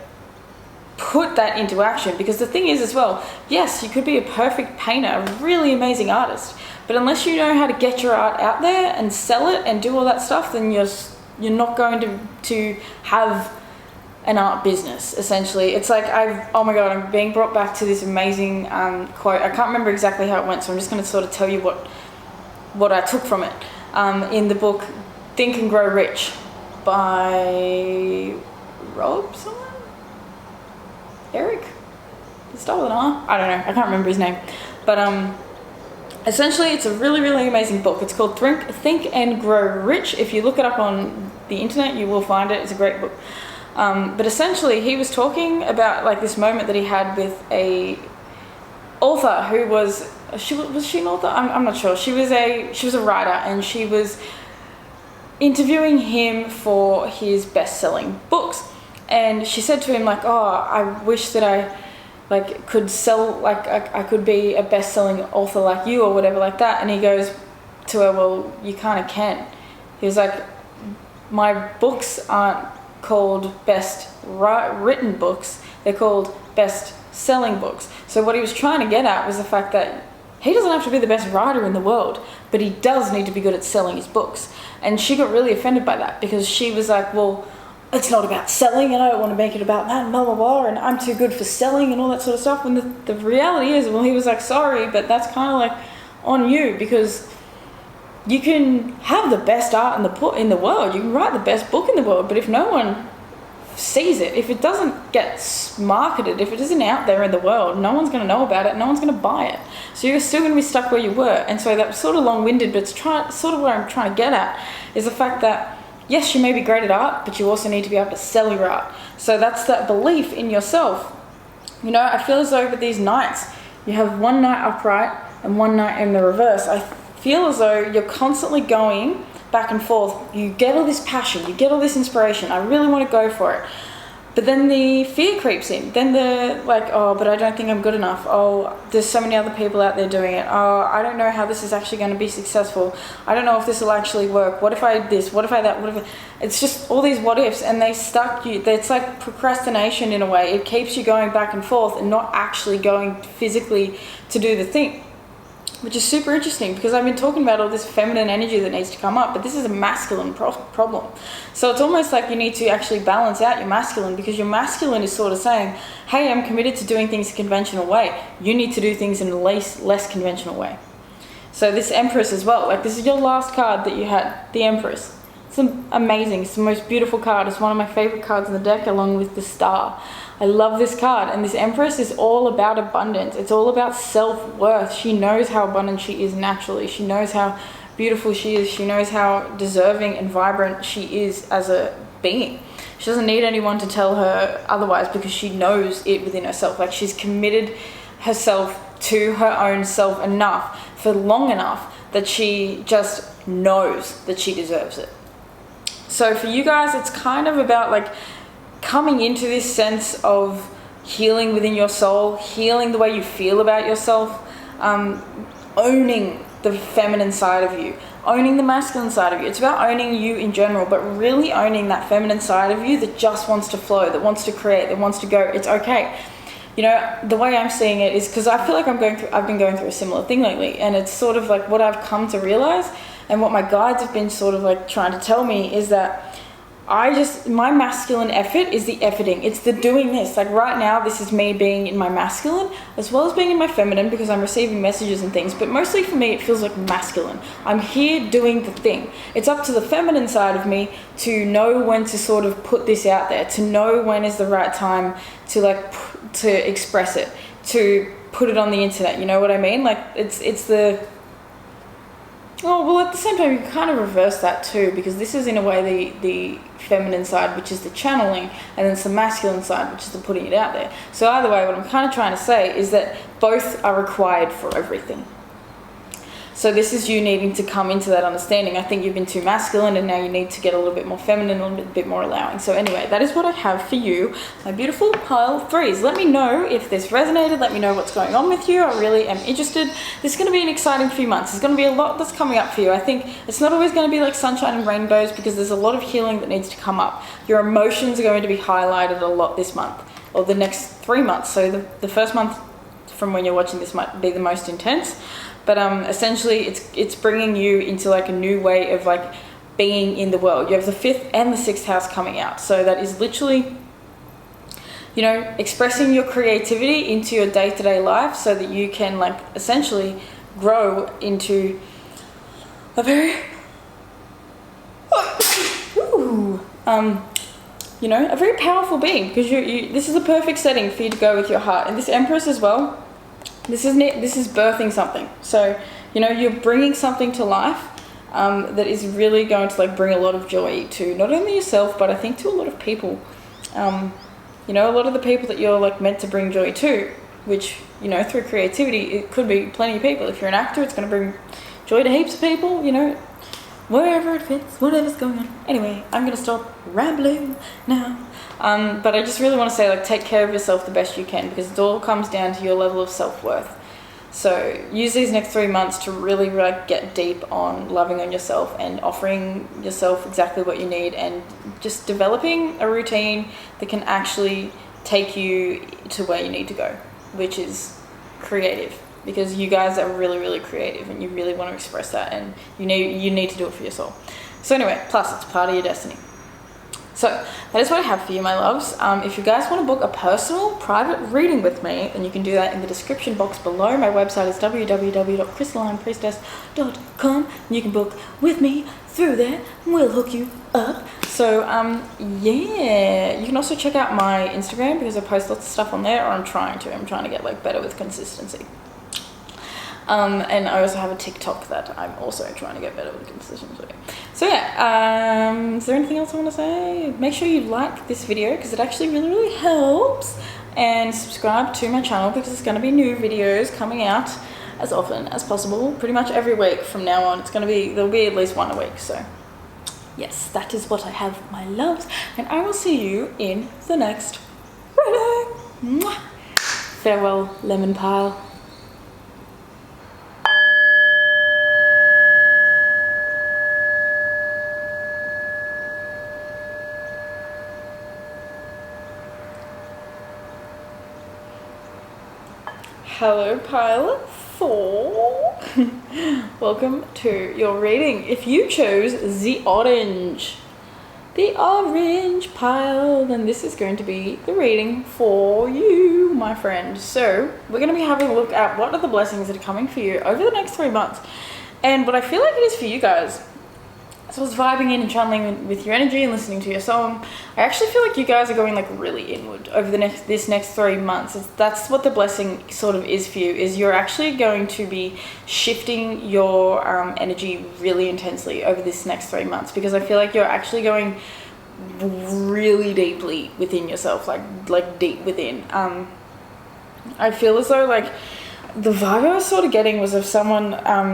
[SPEAKER 1] put that into action. Because the thing is as well, yes, you could be a perfect painter, a really amazing artist, but unless you know how to get your art out there and sell it and do all that stuff, then you're not going to have an art business, essentially. It's like, oh my god, I'm being brought back to this amazing quote. I can't remember exactly how it went, so I'm just going to sort of tell you what I took from it, in the book Think and Grow Rich by Eric? Does it start with an R? I don't know, I can't remember his name. But essentially it's a really, really amazing book. It's called Think and Grow Rich. If you look it up on the internet, you will find it. It's a great book. But essentially he was talking about like this moment that he had with a author who was she an author? I'm not sure. She was a writer, and she was interviewing him for his best-selling books. And she said to him like, oh, I wish that I like could sell, like I could be a best-selling author like you, or whatever like that. And he goes to her, well, you kind of can. He was like, my books aren't called best written books, they're called best selling books. So what he was trying to get at was the fact that he doesn't have to be the best writer in the world, but he does need to be good at selling his books. And she got really offended by that, because she was like, well, it's not about selling, and I don't want to make it about that, and blah blah blah, and I'm too good for selling and all that sort of stuff. And the reality is, well, he was like, sorry, but that's kind of like on you, because you can have the best art in the world, you can write the best book in the world, but if no one sees it, if it doesn't get marketed, if it isn't out there in the world, no one's going to know about it, no one's going to buy it. So you're still going to be stuck where you were. And so that was sort of long-winded, but it's sort of what I'm trying to get at is the fact that yes, you may be great at art, but you also need to be able to sell your art. So that's that belief in yourself. You know, I feel as though over these nights, you have one night upright and one night in the reverse. I feel as though you're constantly going back and forth. You get all this passion, you get all this inspiration. I really want to go for it. But then the fear creeps in. Then the like, oh, but I don't think I'm good enough. Oh, there's so many other people out there doing it. Oh, I don't know how this is actually going to be successful. I don't know if this will actually work. What if I this? What if I that? What if it's just all these what ifs, and they stuck you. It's like procrastination in a way. It keeps you going back and forth and not actually going physically to do the thing. Which is super interesting, because I've been talking about all this feminine energy that needs to come up, but this is a masculine problem. So it's almost like you need to actually balance out your masculine, because your masculine is sort of saying, hey, I'm committed to doing things a conventional way. You need to do things in a less conventional way. So this Empress as well, like this is your last card that you had, the Empress. It's amazing. It's the most beautiful card. It's one of my favorite cards in the deck, along with the Star. I love this card. And this Empress is all about abundance. It's all about self-worth. She knows how abundant she is naturally. She knows how beautiful she is. She knows how deserving and vibrant she is as a being. She doesn't need anyone to tell her otherwise, because she knows it within herself. Like, she's committed herself to her own self enough for long enough that she just knows that she deserves it. So for you guys, it's kind of about like coming into this sense of healing within your soul, healing the way you feel about yourself, owning the feminine side of you, owning the masculine side of you. It's about owning you in general, but really owning that feminine side of you that just wants to flow, that wants to create, that wants to go. It's okay. You know, the way I'm seeing it is because I feel like I've been going through a similar thing lately, and it's sort of like what I've come to realize and what my guides have been sort of like trying to tell me is that my masculine effort is the efforting. It's the doing this. Like right now, this is me being in my masculine as well as being in my feminine because I'm receiving messages and things. But mostly for me, it feels like masculine. I'm here doing the thing. It's up to the feminine side of me to know when to sort of put this out there, to know when is the right time to express it, to put it on the internet. You know what I mean? Like it's the... Oh, well, at the same time, you can kind of reverse that too, because this is in a way the feminine side, which is the channeling, and then it's the masculine side, which is the putting it out there. So either way, what I'm kind of trying to say is that both are required for everything. So this is you needing to come into that understanding. I think you've been too masculine and now you need to get a little bit more feminine, a little bit more allowing. So anyway, that is what I have for you, my beautiful pile threes. Let me know if this resonated. Let me know what's going on with you. I really am interested. This is going to be an exciting few months. There's going to be a lot that's coming up for you. I think it's not always going to be like sunshine and rainbows because there's a lot of healing that needs to come up. Your emotions are going to be highlighted a lot this month or the next 3 months. So the first month from when you're watching this might be the most intense. But essentially, it's bringing you into like a new way of like being in the world. You have the 5th and the 6th house coming out. So that is literally, you know, expressing your creativity into your day-to-day life so that you can like essentially grow into a very, you know, a very powerful being because this is a perfect setting for you to go with your heart. And this Empress as well. This is birthing something. So, you know, you're bringing something to life that is really going to like bring a lot of joy to not only yourself, but I think to a lot of people. You know, a lot of the people that you're like meant to bring joy to, which, you know, through creativity, it could be plenty of people. If you're an actor, it's going to bring joy to heaps of people, you know, wherever it fits, whatever's going on. Anyway, I'm going to stop rambling now. But I just really want to say, like, take care of yourself the best you can because it all comes down to your level of self-worth. So use these next 3 months to really like get deep on loving on yourself and offering yourself exactly what you need and just developing a routine that can actually take you to where you need to go, which is creative. Because you guys are really, really creative and you really want to express that and you need to do it for your soul. So anyway, plus it's part of your destiny. So that is what I have for you, my loves. If you guys want to book a personal private reading with me, then you can do that in the description box below. My website is www.crystallinepriestess.com. You can book with me through there and we'll hook you up. So yeah, you can also check out my Instagram because I post lots of stuff on there, or I'm trying to get like better with consistency. And I also have a TikTok that I'm also trying to get better with consistency. So yeah, is there anything else I want to say? Make sure you like this video because it actually really, really helps. And subscribe to my channel because there's going to be new videos coming out as often as possible. Pretty much every week from now on. There'll be at least one a week. So yes, that is what I have, my loves. And I will see you in the next reading. Mwah. Farewell, lemon pile. Hello, pile 4. Welcome to your reading. If you chose the orange pile, then this is going to be the reading for you, my friend. So we're going to be having a look at what are the blessings that are coming for you over the next 3 months and what I feel like it is for you guys. So I was vibing in and channeling with your energy and listening to your song. I actually feel like you guys are going like really inward over this next 3 months. That's what the blessing sort of is for you, is you're actually going to be shifting your energy really intensely over this next 3 months because I feel like you're actually going really deeply within yourself, like deep within. I feel as though like the vibe I was sort of getting was of someone,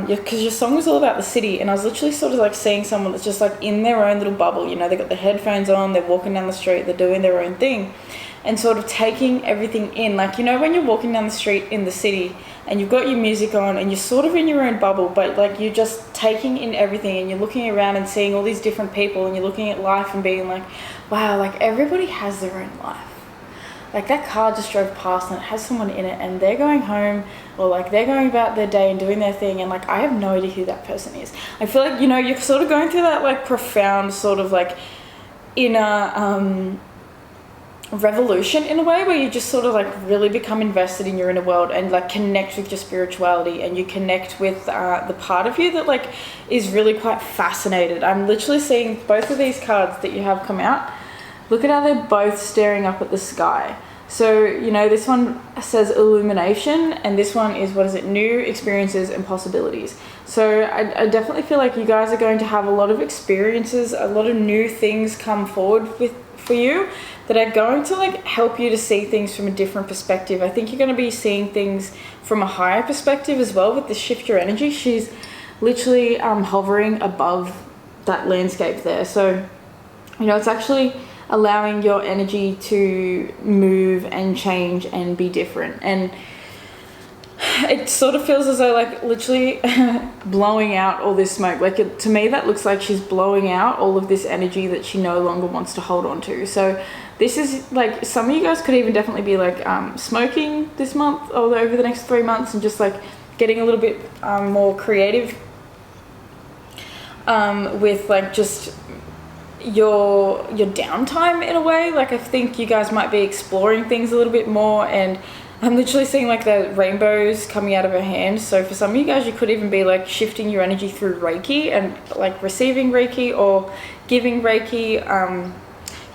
[SPEAKER 1] because your song was all about the city, and I was literally sort of like seeing someone that's just like in their own little bubble, you know, they got their headphones on, they're walking down the street, they're doing their own thing, and sort of taking everything in. Like, you know, when you're walking down the street in the city and you've got your music on and you're sort of in your own bubble, but like you're just taking in everything and you're looking around and seeing all these different people and you're looking at life and being like, wow, like everybody has their own life. Like that car just drove past and it has someone in it and they're going home, or like they're going about their day and doing their thing, and like I have no idea who that person is. I feel like, you know, you're sort of going through that like profound sort of like inner revolution in a way, where you just sort of like really become invested in your inner world and like connect with your spirituality, and you connect with the part of you that like is really quite fascinated. I'm literally seeing both of these cards that you have come out. Look at how they're both staring up at the sky. So, you know, this one says illumination, and this one is, what is it, new experiences and possibilities. So I definitely feel like you guys are going to have a lot of experiences, a lot of new things come forward for you that are going to like help you to see things from a different perspective. I think you're going to be seeing things from a higher perspective as well with the shift your energy. She's literally hovering above that landscape there. So, you know, it's actually allowing your energy to move and change and be different. And it sort of feels as though like literally blowing out all this smoke. Like to me that looks like she's blowing out all of this energy that she no longer wants to hold on to. So this is like, some of you guys could even definitely be like smoking this month or over the next 3 months, and just like getting a little bit more creative with like just your downtime in a way. Like I think you guys might be exploring things a little bit more, and I'm literally seeing like the rainbows coming out of her hand. So for some of you guys, you could even be like shifting your energy through Reiki and like receiving Reiki or giving Reiki.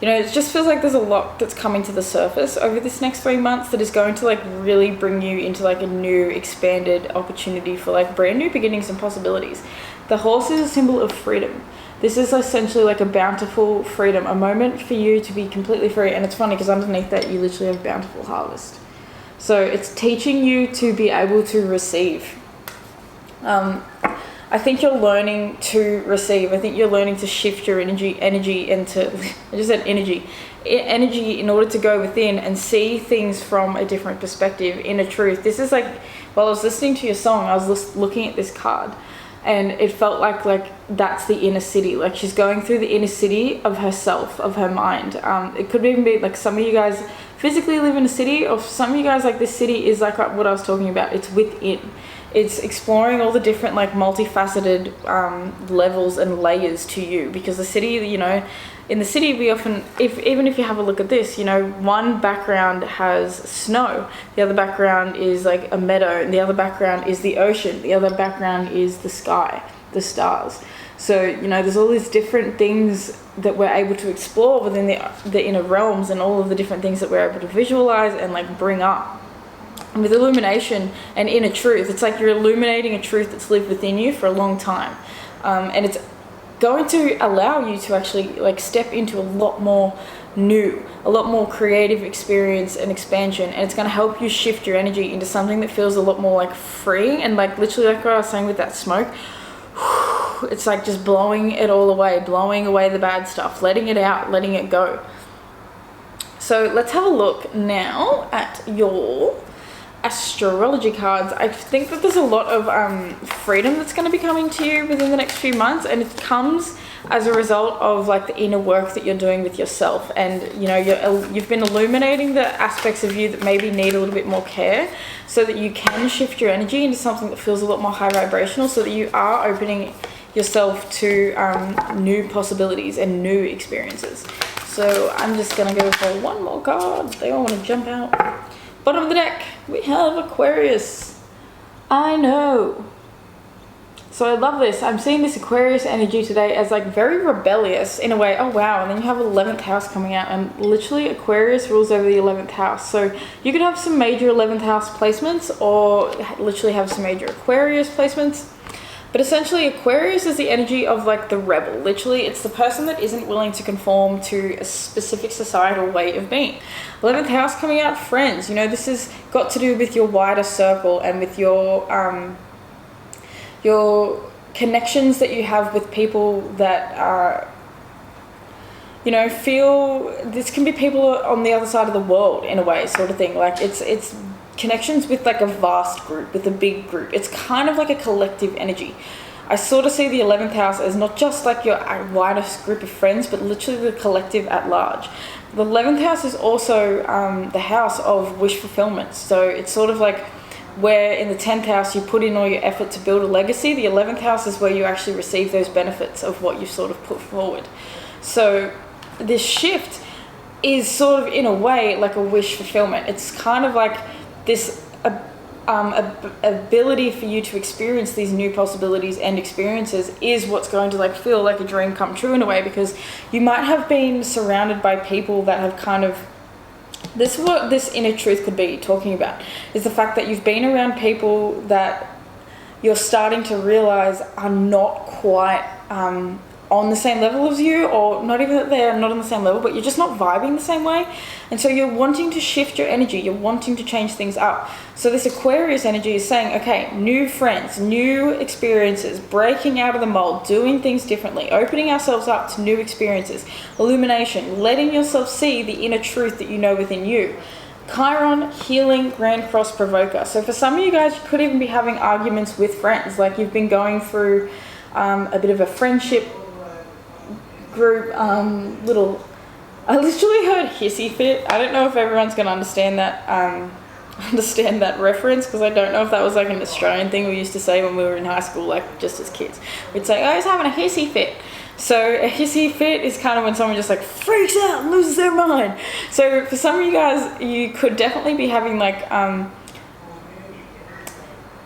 [SPEAKER 1] You know, it just feels like there's a lot that's coming to the surface over this next 3 months that is going to like really bring you into like a new expanded opportunity for like brand new beginnings and possibilities. The horse is a symbol of freedom. This is essentially like a bountiful freedom, a moment for you to be completely free. And it's funny because underneath that you literally have bountiful harvest. So it's teaching you to be able to receive. I think you're learning to receive. I think you're learning to shift your energy into, I just said energy in order to go within and see things from a different perspective, inner truth. This is like, while I was listening to your song, I was looking at this card. And it felt like that's the inner city. Like she's going through the inner city of herself, of her mind. It could even be like some of you guys physically live in a city, or some of you guys like this city is like what I was talking about. It's within. It's exploring all the different like multifaceted levels and layers to you, because the city, you know, in the city we often, even if you have a look at this, you know, one background has snow, the other background is like a meadow, and the other background is the ocean, the other background is the sky, the stars. So, you know, there's all these different things that we're able to explore within the inner realms, and all of the different things that we're able to visualize and like bring up. And with illumination and inner truth, it's like you're illuminating a truth that's lived within you for a long time. And it's going to allow you to actually like step into a lot more new, a lot more creative experience and expansion. And it's going to help you shift your energy into something that feels a lot more like freeing, and like literally like what I was saying with that smoke. It's like just blowing it all away, blowing away the bad stuff, letting it out, letting it go. So let's have a look now at your astrology cards. I think that there's a lot of freedom that's going to be coming to you within the next few months, and it comes as a result of like the inner work that you're doing with yourself. And you know, you've been illuminating the aspects of you that maybe need a little bit more care, so that you can shift your energy into something that feels a lot more high vibrational, so that you are opening yourself to new possibilities and new experiences. So I'm just gonna go for one more card. They all want to jump out. Bottom of the deck, we have Aquarius. I know. So I love this. I'm seeing this Aquarius energy today as like very rebellious in a way. Oh wow, and then you have 11th house coming out, and literally Aquarius rules over the 11th house. So you could have some major 11th house placements, or literally have some major Aquarius placements. But essentially Aquarius is the energy of like the rebel. Literally, it's the person that isn't willing to conform to a specific societal way of being. 11th house coming out, friends. You know, this has got to do with your wider circle and with your connections that you have with people that are you know, this can be people on the other side of the world in a way, sort of thing. Like it's connections with like a vast group, with a big group. It's kind of like a collective energy. I sort of see the 11th house as not just like your widest group of friends, but literally the collective at large. The 11th house is also the house of wish fulfillment. So it's sort of like where in the 10th house you put in all your effort to build a legacy. The 11th house is where you actually receive those benefits of what you've sort of put forward. So this shift is sort of in a way like a wish fulfillment. It's kind of like this ability for you to experience these new possibilities and experiences is what's going to like feel like a dream come true in a way, because you might have been surrounded by people that have kind of, this is what this inner truth could be talking about, is the fact that you've been around people that you're starting to realize are not quite on the same level as you, or not even that they're not on the same level, but you're just not vibing the same way. And so you're wanting to shift your energy, you're wanting to change things up. So this Aquarius energy is saying, okay, new friends, new experiences, breaking out of the mold, doing things differently, opening ourselves up to new experiences, illumination, letting yourself see the inner truth that you know within you. Chiron, healing, Grand Cross, provoker. So for some of you guys, you could even be having arguments with friends, like you've been going through a bit of a friendship group, I literally heard hissy fit. I don't know if everyone's going to understand that reference, because I don't know if that was like an Australian thing we used to say when we were in high school, like just as kids. We'd say, oh, he's having a hissy fit. So a hissy fit is kind of when someone just like freaks out and loses their mind. So for some of you guys, you could definitely be having like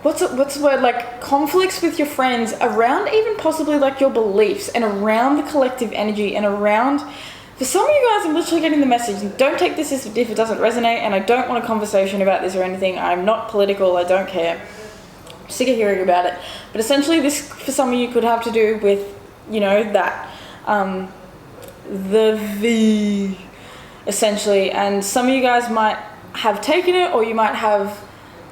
[SPEAKER 1] what's the word, like conflicts with your friends around even possibly like your beliefs and around the collective energy and around, for some of you guys, I'm literally getting the message, don't take this if it doesn't resonate, and I don't want a conversation about this or anything. I'm not political, I don't care. I'm sick of hearing about it. But essentially this for some of you could have to do with, you know, that the V essentially, and some of you guys might have taken it, or you might have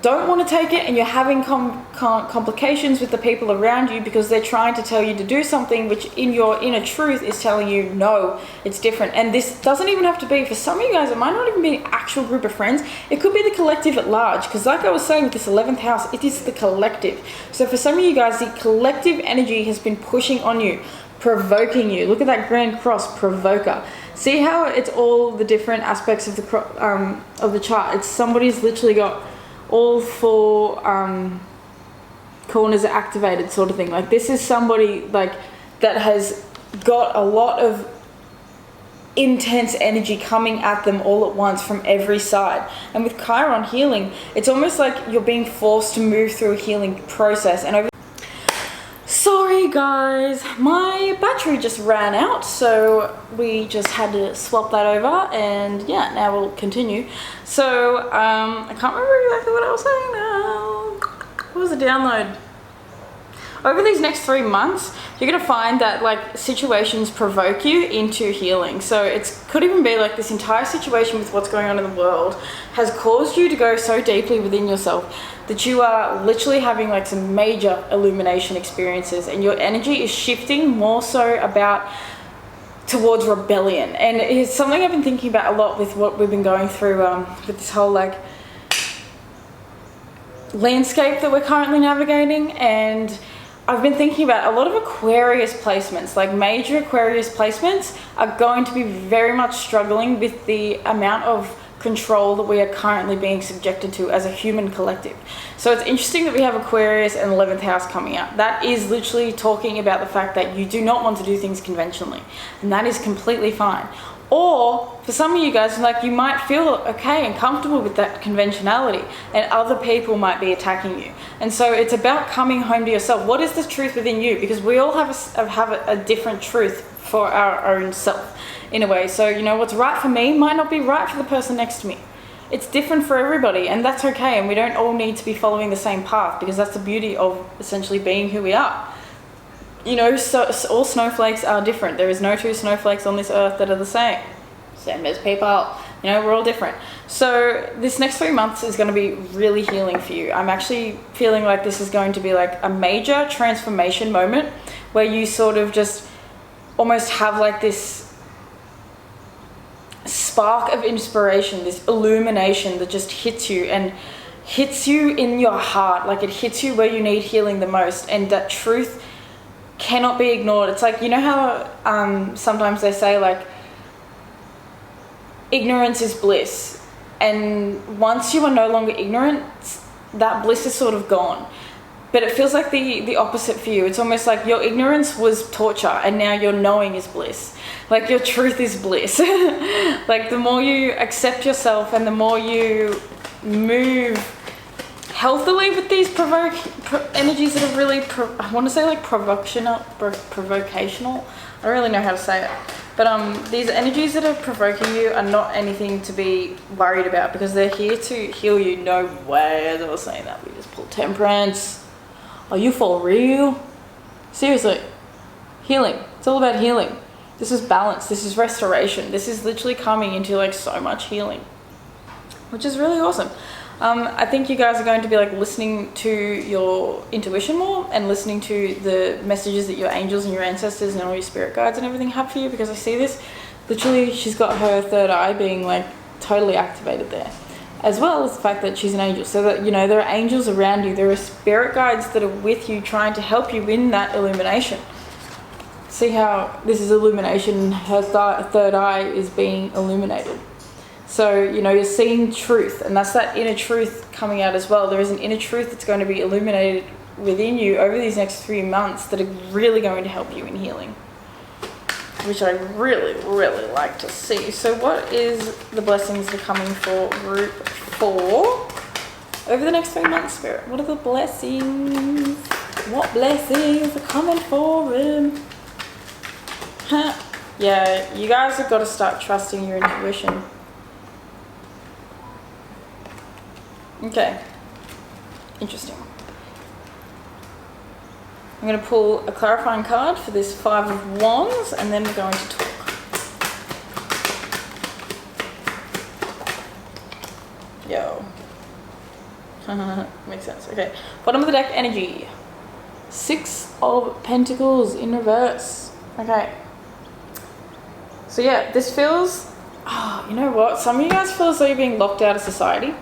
[SPEAKER 1] don't want to take it, and you're having complications with the people around you because they're trying to tell you to do something which in your inner truth is telling you no, it's different. And this doesn't even have to be, for some of you guys, it might not even be an actual group of friends. It could be the collective at large, because like I was saying with this 11th house, it is the collective. So for some of you guys, the collective energy has been pushing on you, provoking you. Look at that Grand Cross, provoker. See how it's all the different aspects of the chart. It's somebody's literally got all four corners are activated, sort of thing. Like this is somebody like that has got a lot of intense energy coming at them all at once from every side. And with Chiron healing, it's almost like you're being forced to move through a healing process. And sorry guys, my battery just ran out, so we just had to swap that over, and yeah, now we'll continue. So I can't remember exactly what I was saying now. What was the download? Over these next 3 months, you're gonna find that like situations provoke you into healing. So it could even be like this entire situation with what's going on in the world has caused you to go so deeply within yourself that you are literally having like some major illumination experiences, and your energy is shifting more so about towards rebellion. And it's something I've been thinking about a lot with what we've been going through with this whole like landscape that we're currently navigating. And I've been thinking about a lot of Aquarius placements, like major Aquarius placements are going to be very much struggling with the amount of control that we are currently being subjected to as a human collective. So it's interesting that we have Aquarius and 11th house coming out. That is literally talking about the fact that you do not want to do things conventionally, and that is completely fine. Or for some of you guys, like you might feel okay and comfortable with that conventionality, and other people might be attacking you. And so it's about coming home to yourself. What is the truth within you? Because we all have a different truth for our own self in a way. So you know, what's right for me might not be right for the person next to me. It's different for everybody, and that's okay. And we don't all need to be following the same path, because that's the beauty of essentially being who we are. You know, so all snowflakes are different. There is no two snowflakes on this earth that are the same. Same as people. You know, we're all different. So this next 3 months is going to be really healing for you. I'm actually feeling like this is going to be like a major transformation moment where you sort of just almost have like this spark of inspiration, this illumination that just hits you and hits you in your heart. Like, it hits you where you need healing the most, and that truth cannot be ignored. It's like, you know how sometimes they say, like, ignorance is bliss, and once you are no longer ignorant, that bliss is sort of gone. But it feels like the opposite for you. It's almost like your ignorance was torture and now your knowing is bliss. Like, your truth is bliss. Like, the more you accept yourself and the more you move healthily with these energies that are really, I want to say like provocational. I don't really know how to say it. But these energies that are provoking you are not anything to be worried about, because they're here to heal you. No way, as I was saying that, we just pulled Temperance. Are you for real? Seriously. Healing. It's all about healing. This is balance. This is restoration. This is literally coming into like so much healing, which is really awesome. I think you guys are going to be like listening to your intuition more and listening to the messages that your angels and your ancestors and all your spirit guides and everything have for you, because I see this. Literally, she's got her third eye being like totally activated there, as well as the fact that she's an angel. So that, you know, there are angels around you. There are spirit guides that are with you trying to help you in that illumination. See how this is illumination. Her third eye is being illuminated. So, you know, you're seeing truth, and that's that inner truth coming out as well. There is an inner truth that's going to be illuminated within you over these next 3 months that are really going to help you in healing, which I really, really like to see. So what is the blessings that are coming for group 4 over the next 3 months, Spirit? What are the blessings? What blessings are coming for them? Huh. Yeah, you guys have got to start trusting your intuition. Okay, interesting. I'm going to pull a clarifying card for this 5 of Wands, and then we're going to talk. Yo. Makes sense. Okay, bottom of the deck energy. 6 of Pentacles in reverse. Okay. So yeah, this feels, you know what? Some of you guys feel as though you're being locked out of society.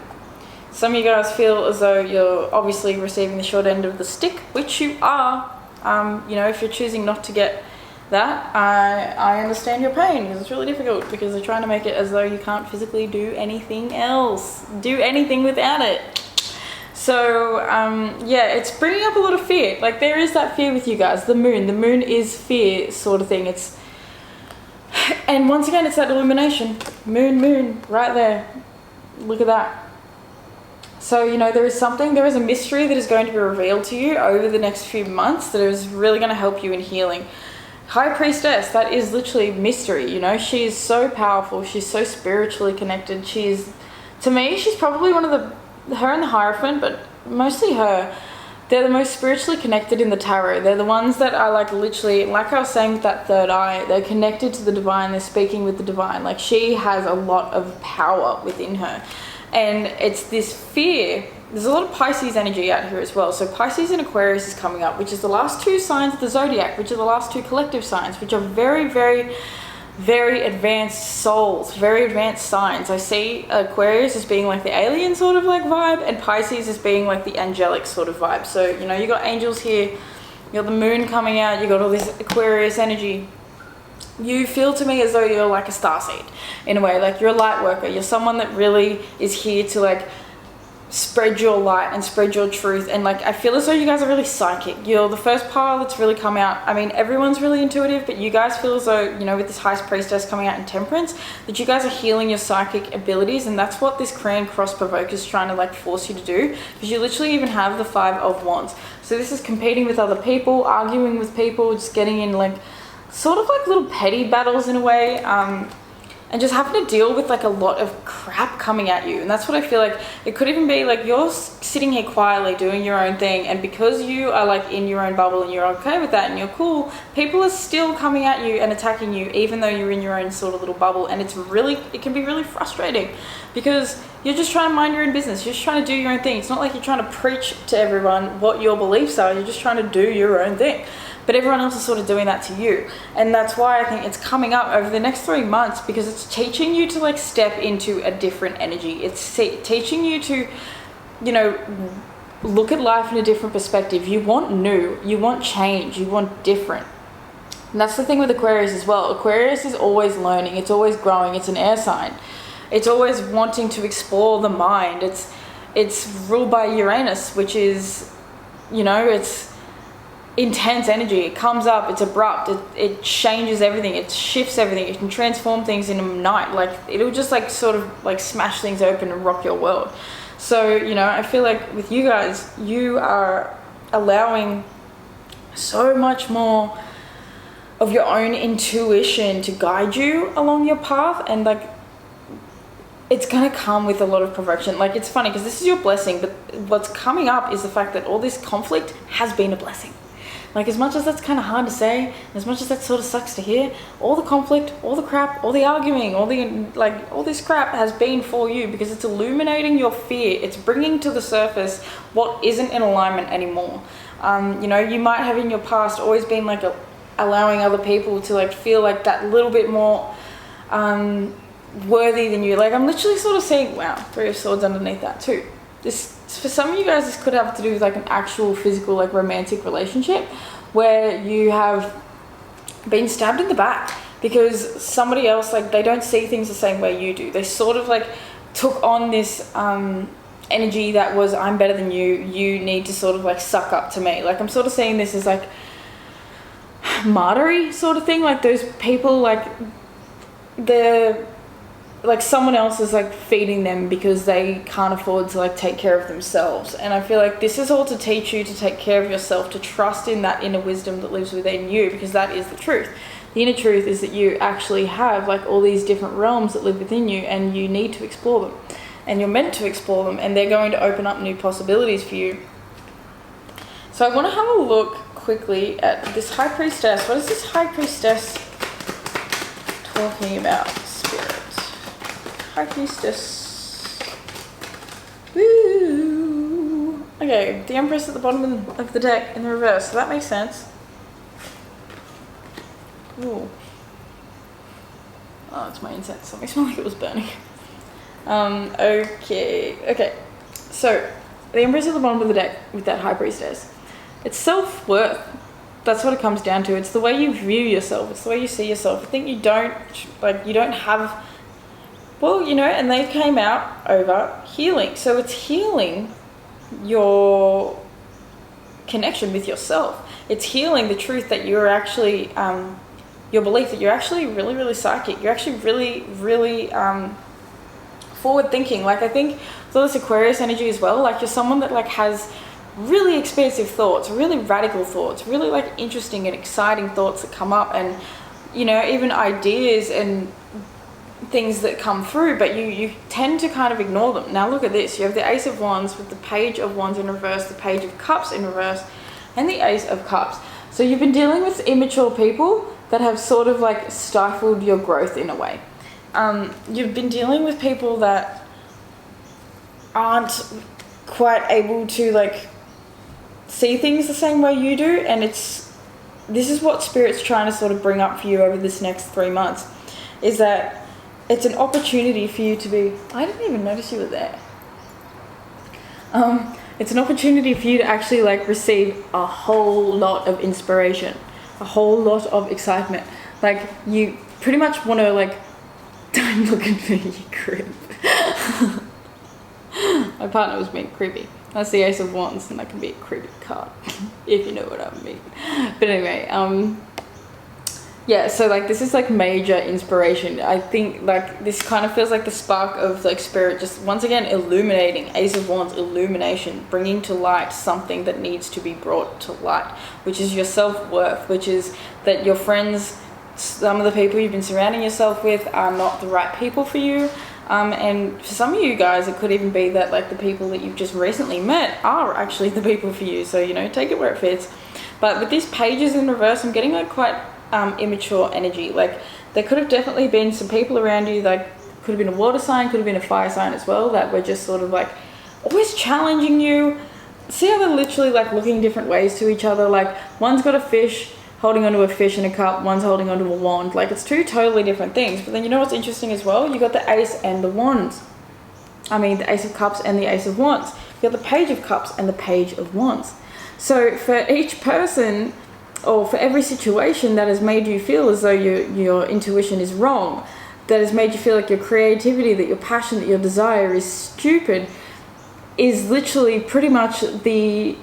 [SPEAKER 1] Some of you guys feel as though you're obviously receiving the short end of the stick, which you are. You know, if you're choosing not to get that, I understand your pain, because it's really difficult, because they're trying to make it as though you can't physically do anything else, do anything without it. So, yeah, it's bringing up a lot of fear. Like, there is that fear with you guys. The moon is fear sort of thing. And once again, it's that illumination. Moon, right there. Look at that. So, you know, there is a mystery that is going to be revealed to you over the next few months that is really going to help you in healing. High Priestess, that is literally mystery, you know. She is so powerful. She's so spiritually connected. To me, she's probably one of her and the Hierophant, but mostly her. They're the most spiritually connected in the tarot. They're the ones that are like literally, like I was saying with that third eye, they're connected to the divine. They're speaking with the divine. Like, she has a lot of power within her. And it's this fear. There's a lot of Pisces energy out here as well. So Pisces and Aquarius is coming up, which is the last 2 signs of the zodiac, which are the last 2 collective signs, which are very, very, very advanced souls, very advanced signs. I see Aquarius as being like the alien sort of like vibe, and Pisces as being like the angelic sort of vibe. So, you know, you got angels here, you got the moon coming out, you got all this Aquarius energy. You feel to me as though you're like a starseed in a way. Like, you're a light worker. You're someone that really is here to like spread your light and spread your truth. And like, I feel as though you guys are really psychic. You're the first pile that's really come out. I mean, everyone's really intuitive, but you guys feel as though, you know, with this High Priestess coming out in Temperance, that you guys are healing your psychic abilities. And that's what this Crayon Cross Provoker is trying to like force you to do, because you literally even have the 5 of Wands. So this is competing with other people, arguing with people, just getting in like sort of like little petty battles in a way, and just having to deal with like a lot of crap coming at you. And that's what I feel like. It could even be like you're sitting here quietly doing your own thing, and because you are like in your own bubble and you're okay with that and you're cool, people are still coming at you and attacking you even though you're in your own sort of little bubble. And it can be really frustrating, because you're just trying to mind your own business. You're just trying to do your own thing. It's not like you're trying to preach to everyone what your beliefs are. You're just trying to do your own thing. but everyone else is sort of doing that to you. And that's why I think it's coming up over the next 3 months, because it's teaching you to like step into a different energy. It's teaching you to, you know, look at life in a different perspective. You want new, you want change, you want different. And that's the thing with Aquarius as well. Aquarius is always learning, it's always growing, it's an air sign. It's always wanting to explore the mind. It's ruled by Uranus, which is, you know, it's intense energy. It comes up, it's abrupt, it changes everything, it shifts everything, it can transform things in a night. Like, it'll just like sort of like smash things open and rock your world. So, you know, I feel like with you guys, you are allowing so much more of your own intuition to guide you along your path, and like it's gonna come with a lot of perfection. Like, it's funny because this is your blessing, but what's coming up is the fact that all this conflict has been a blessing. Like, as much as that's kind of hard to say, as much as that sort of sucks to hear, all the conflict, all the crap, all the arguing, all this crap has been for you, because it's illuminating your fear. It's bringing to the surface what isn't in alignment anymore. You know, you might have in your past always been like allowing other people to like feel like that little bit more worthy than you. Like, I'm literally sort of seeing, wow, 3 of Swords underneath that too. This, for some of you guys, this could have to do with like an actual physical, like romantic relationship where you have been stabbed in the back because somebody else, like, they don't see things the same way you do. They sort of like took on this energy that was, I'm better than you, you need to sort of like suck up to me. Like, I'm sort of seeing this as like martyry sort of thing. Like, those people, like, they're like someone else is like feeding them because they can't afford to like take care of themselves. And I feel like this is all to teach you to take care of yourself, to trust in that inner wisdom that lives within you, because that is the truth. The inner truth is that you actually have like all these different realms that live within you, and you need to explore them, and you're meant to explore them, and they're going to open up new possibilities for you. So I want to have a look quickly at this High Priestess. What is this High Priestess talking about? Spirit. High Priestess. Woo! Okay, the Empress at the bottom of the deck in the reverse, so that makes sense. Ooh. Oh, it's my incense. Something smelled like it was burning. Okay. So, the Empress at the bottom of the deck with that High Priestess. It's self-worth. That's what it comes down to. It's the way you view yourself. It's the way you see yourself. I think you don't have, well, you know, and they came out over healing. So it's healing your connection with yourself. It's healing the truth that you're actually, your belief that you're actually really, really psychic. You're actually really, really forward thinking. Like, I think with all this Aquarius energy as well, like, you're someone that like has really expansive thoughts, really radical thoughts, really like interesting and exciting thoughts that come up, and, you know, even ideas and things that come through, but you tend to kind of ignore them. Now look at this. You have the Ace of Wands with the Page of Wands in reverse, the Page of Cups in reverse, and the Ace of Cups. So you've been dealing with immature people that have sort of like stifled your growth in a way. You've been dealing with people that aren't quite able to like see things the same way you do, and this is what Spirit's trying to sort of bring up for you over this next 3 months, is that it's an opportunity for you to be, I didn't even notice you were there. It's an opportunity for you to actually like receive a whole lot of inspiration, a whole lot of excitement. Like, you pretty much want to like, don't look at me, you creep. My partner was being creepy. That's the Ace of Wands, and that can be a creepy card, if you know what I mean. But anyway, yeah, so like this is like major inspiration. I think like this kind of feels like the spark of like Spirit just once again illuminating. Ace of Wands, illumination, bringing to light something that needs to be brought to light, which is your self-worth, which is that your friends, some of the people you've been surrounding yourself with are not the right people for you. And for some of you guys, it could even be that like the people that you've just recently met are actually the people for you. So, you know, take it where it fits. But with these pages in reverse, I'm getting like quite immature energy. Like, there could have definitely been some people around you, like could have been a water sign, could have been a fire sign as well, that were just sort of like always challenging you, see how they're literally like looking different ways to each other. Like one's got a fish holding onto a fish in a cup, one's holding onto a wand. Like it's two totally different things. But then you know what's interesting as well? You got the ace and the wands. I mean the ace of cups and the ace of wands. You got the page of cups and the page of wands. So for each person, or for every situation that has made you feel as though your intuition is wrong, that has made you feel like your creativity, that your passion, that your desire is stupid, is literally pretty much the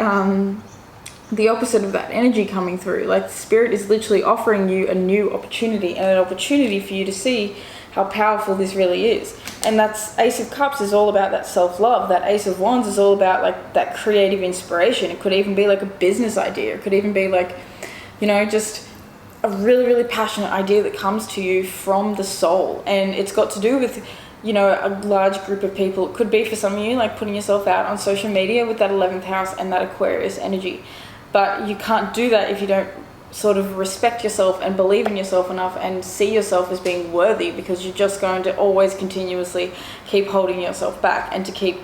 [SPEAKER 1] opposite of that energy coming through. Like Spirit is literally offering you a new opportunity, and an opportunity for you to see how powerful this really is. And that's Ace of Cups is all about that self-love. That Ace of Wands is all about like that creative inspiration. It could even be like a business idea. It could even be like, you know, just a really, really passionate idea that comes to you from the soul. And it's got to do with, you know, a large group of people. It could be for some of you like putting yourself out on social media with that 11th house and that Aquarius energy. But you can't do that if you don't sort of respect yourself and believe in yourself enough and see yourself as being worthy, because you're just going to always continuously keep holding yourself back and to keep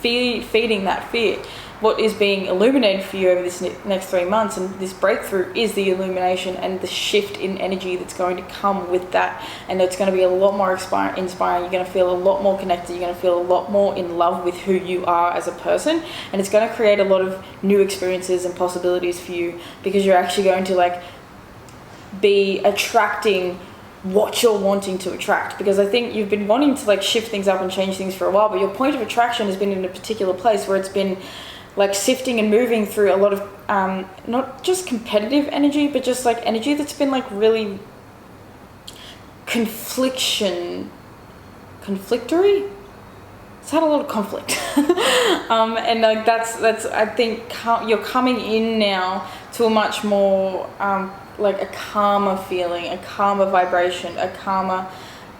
[SPEAKER 1] feeding that fear. What is being illuminated for you over this next 3 months and this breakthrough is the illumination and the shift in energy that's going to come with that. And it's going to be a lot more inspiring. You're going to feel a lot more connected. You're going to feel a lot more in love with who you are as a person. And it's going to create a lot of new experiences and possibilities for you, because you're actually going to like be attracting what you're wanting to attract. Because I think you've been wanting to like shift things up and change things for a while, but your point of attraction has been in a particular place where it's been like sifting and moving through a lot of not just competitive energy, but just like energy that's been like really conflictory. It's had a lot of conflict. And like that's I think you're coming in now to a much more like a calmer feeling, a calmer vibration, a calmer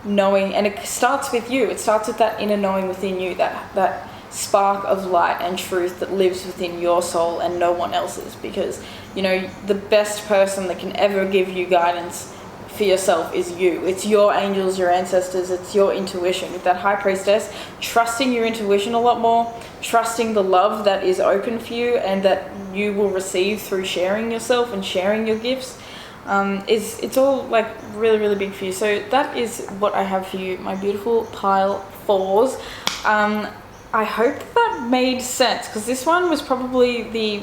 [SPEAKER 1] knowing. And it starts with you. It starts with that inner knowing within you, that spark of light and truth that lives within your soul and no one else's. Because, you know, the best person that can ever give you guidance for yourself is you. It's your angels, your ancestors, it's your intuition. With that High Priestess, trusting your intuition a lot more, trusting the love that is open for you and that you will receive through sharing yourself and sharing your gifts, it's all like really, really big for you. So that is what I have for you, my beautiful pile fours. I hope that made sense, because this one was probably the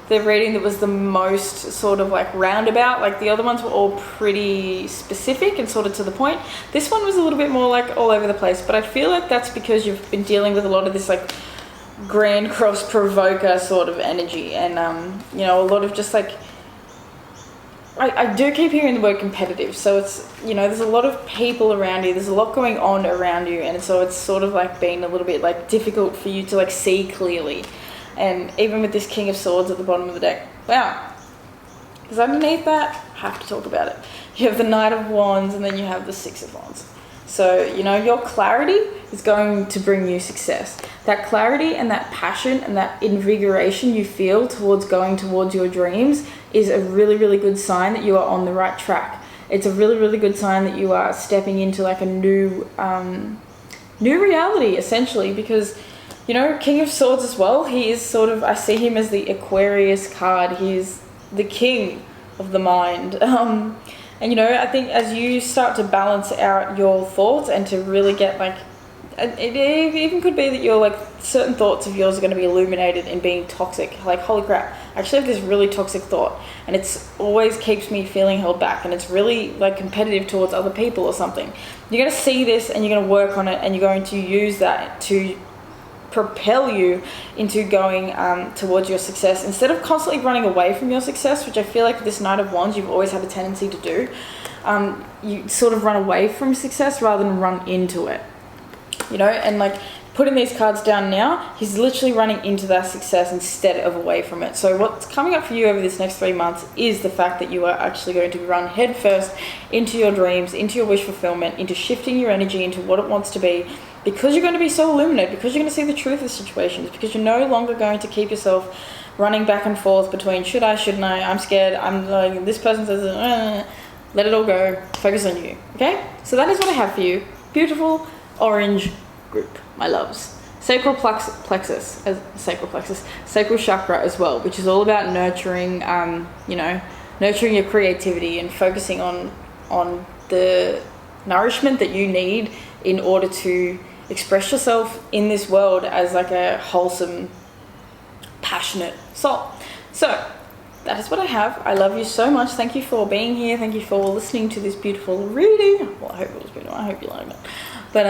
[SPEAKER 1] reading that was the most sort of like roundabout. Like the other ones were all pretty specific and sort of to the point. This one was a little bit more like all over the place, but I feel like that's because you've been dealing with a lot of this like grand cross provoker sort of energy, and you know, a lot of just like I do keep hearing the word competitive. So it's, you know, there's a lot of people around you, there's a lot going on around you, and so it's sort of like been a little bit like difficult for you to like see clearly. And even with this King of Swords at the bottom of the deck, wow, because underneath that, I have to talk about it. You have the Knight of Wands, and then you have the Six of Wands. So, you know, your clarity is going to bring you success. That clarity and that passion and that invigoration you feel towards going towards your dreams is a really, really good sign that you are on the right track. It's a really, really good sign that you are stepping into like a new reality, essentially, because, you know, King of Swords as well, he is sort of, I see him as the Aquarius card. He is the king of the mind. And, you know, I think as you start to balance out your thoughts and to really get like, it even could be that you're like, certain thoughts of yours are going to be illuminated in being toxic. Like, holy crap, I actually have this really toxic thought, and it's always keeps me feeling held back, and it's really like competitive towards other people or something. You're going to see this and you're going to work on it, and you're going to use that to propel you into going towards your success, instead of constantly running away from your success, which I feel like with this Knight of Wands you've always had a tendency to do. You sort of run away from success rather than run into it, you know. And like putting these cards down now, he's literally running into that success instead of away from it. So what's coming up for you over this next 3 months is the fact that you are actually going to run headfirst into your dreams, into your wish fulfillment, into shifting your energy into what it wants to be, because you're going to be so illuminated, because you're going to see the truth of situations, because you're no longer going to keep yourself running back and forth between should I, shouldn't I, I'm scared, I'm like, this person says, let it all go, focus on you. Okay, so that is what I have for you. Beautiful orange group, my loves. sacral chakra as well, which is all about nurturing, nurturing your creativity and focusing on the nourishment that you need in order to express yourself in this world as like a wholesome, passionate soul. So that is what I have. I love you so much. Thank you for being here. Thank you for listening to this beautiful reading. Well, I hope it was beautiful. I hope you liked it. But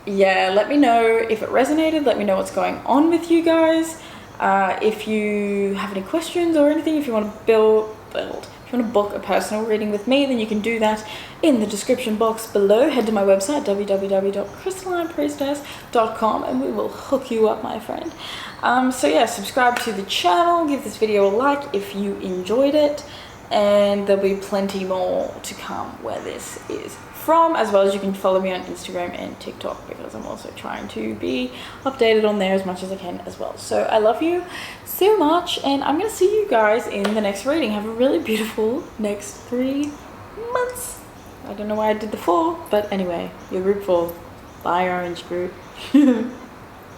[SPEAKER 1] yeah, let me know if it resonated. Let me know what's going on with you guys. If you have any questions or anything, if you want to if you want to book a personal reading with me, then you can do that in the description box below. Head to my website, www.crystallinepriestess.com, and we will hook you up, my friend. So yeah, subscribe to the channel, give this video a like if you enjoyed it, and there'll be plenty more to come where this is from, as well as you can follow me on Instagram and TikTok, because I'm also trying to be updated on there as much as I can as well. So I love you so much, and I'm gonna see you guys in the next reading. Have a really beautiful next 3 months. I don't know why I did the 4, but anyway, your group 4. Bye, orange group.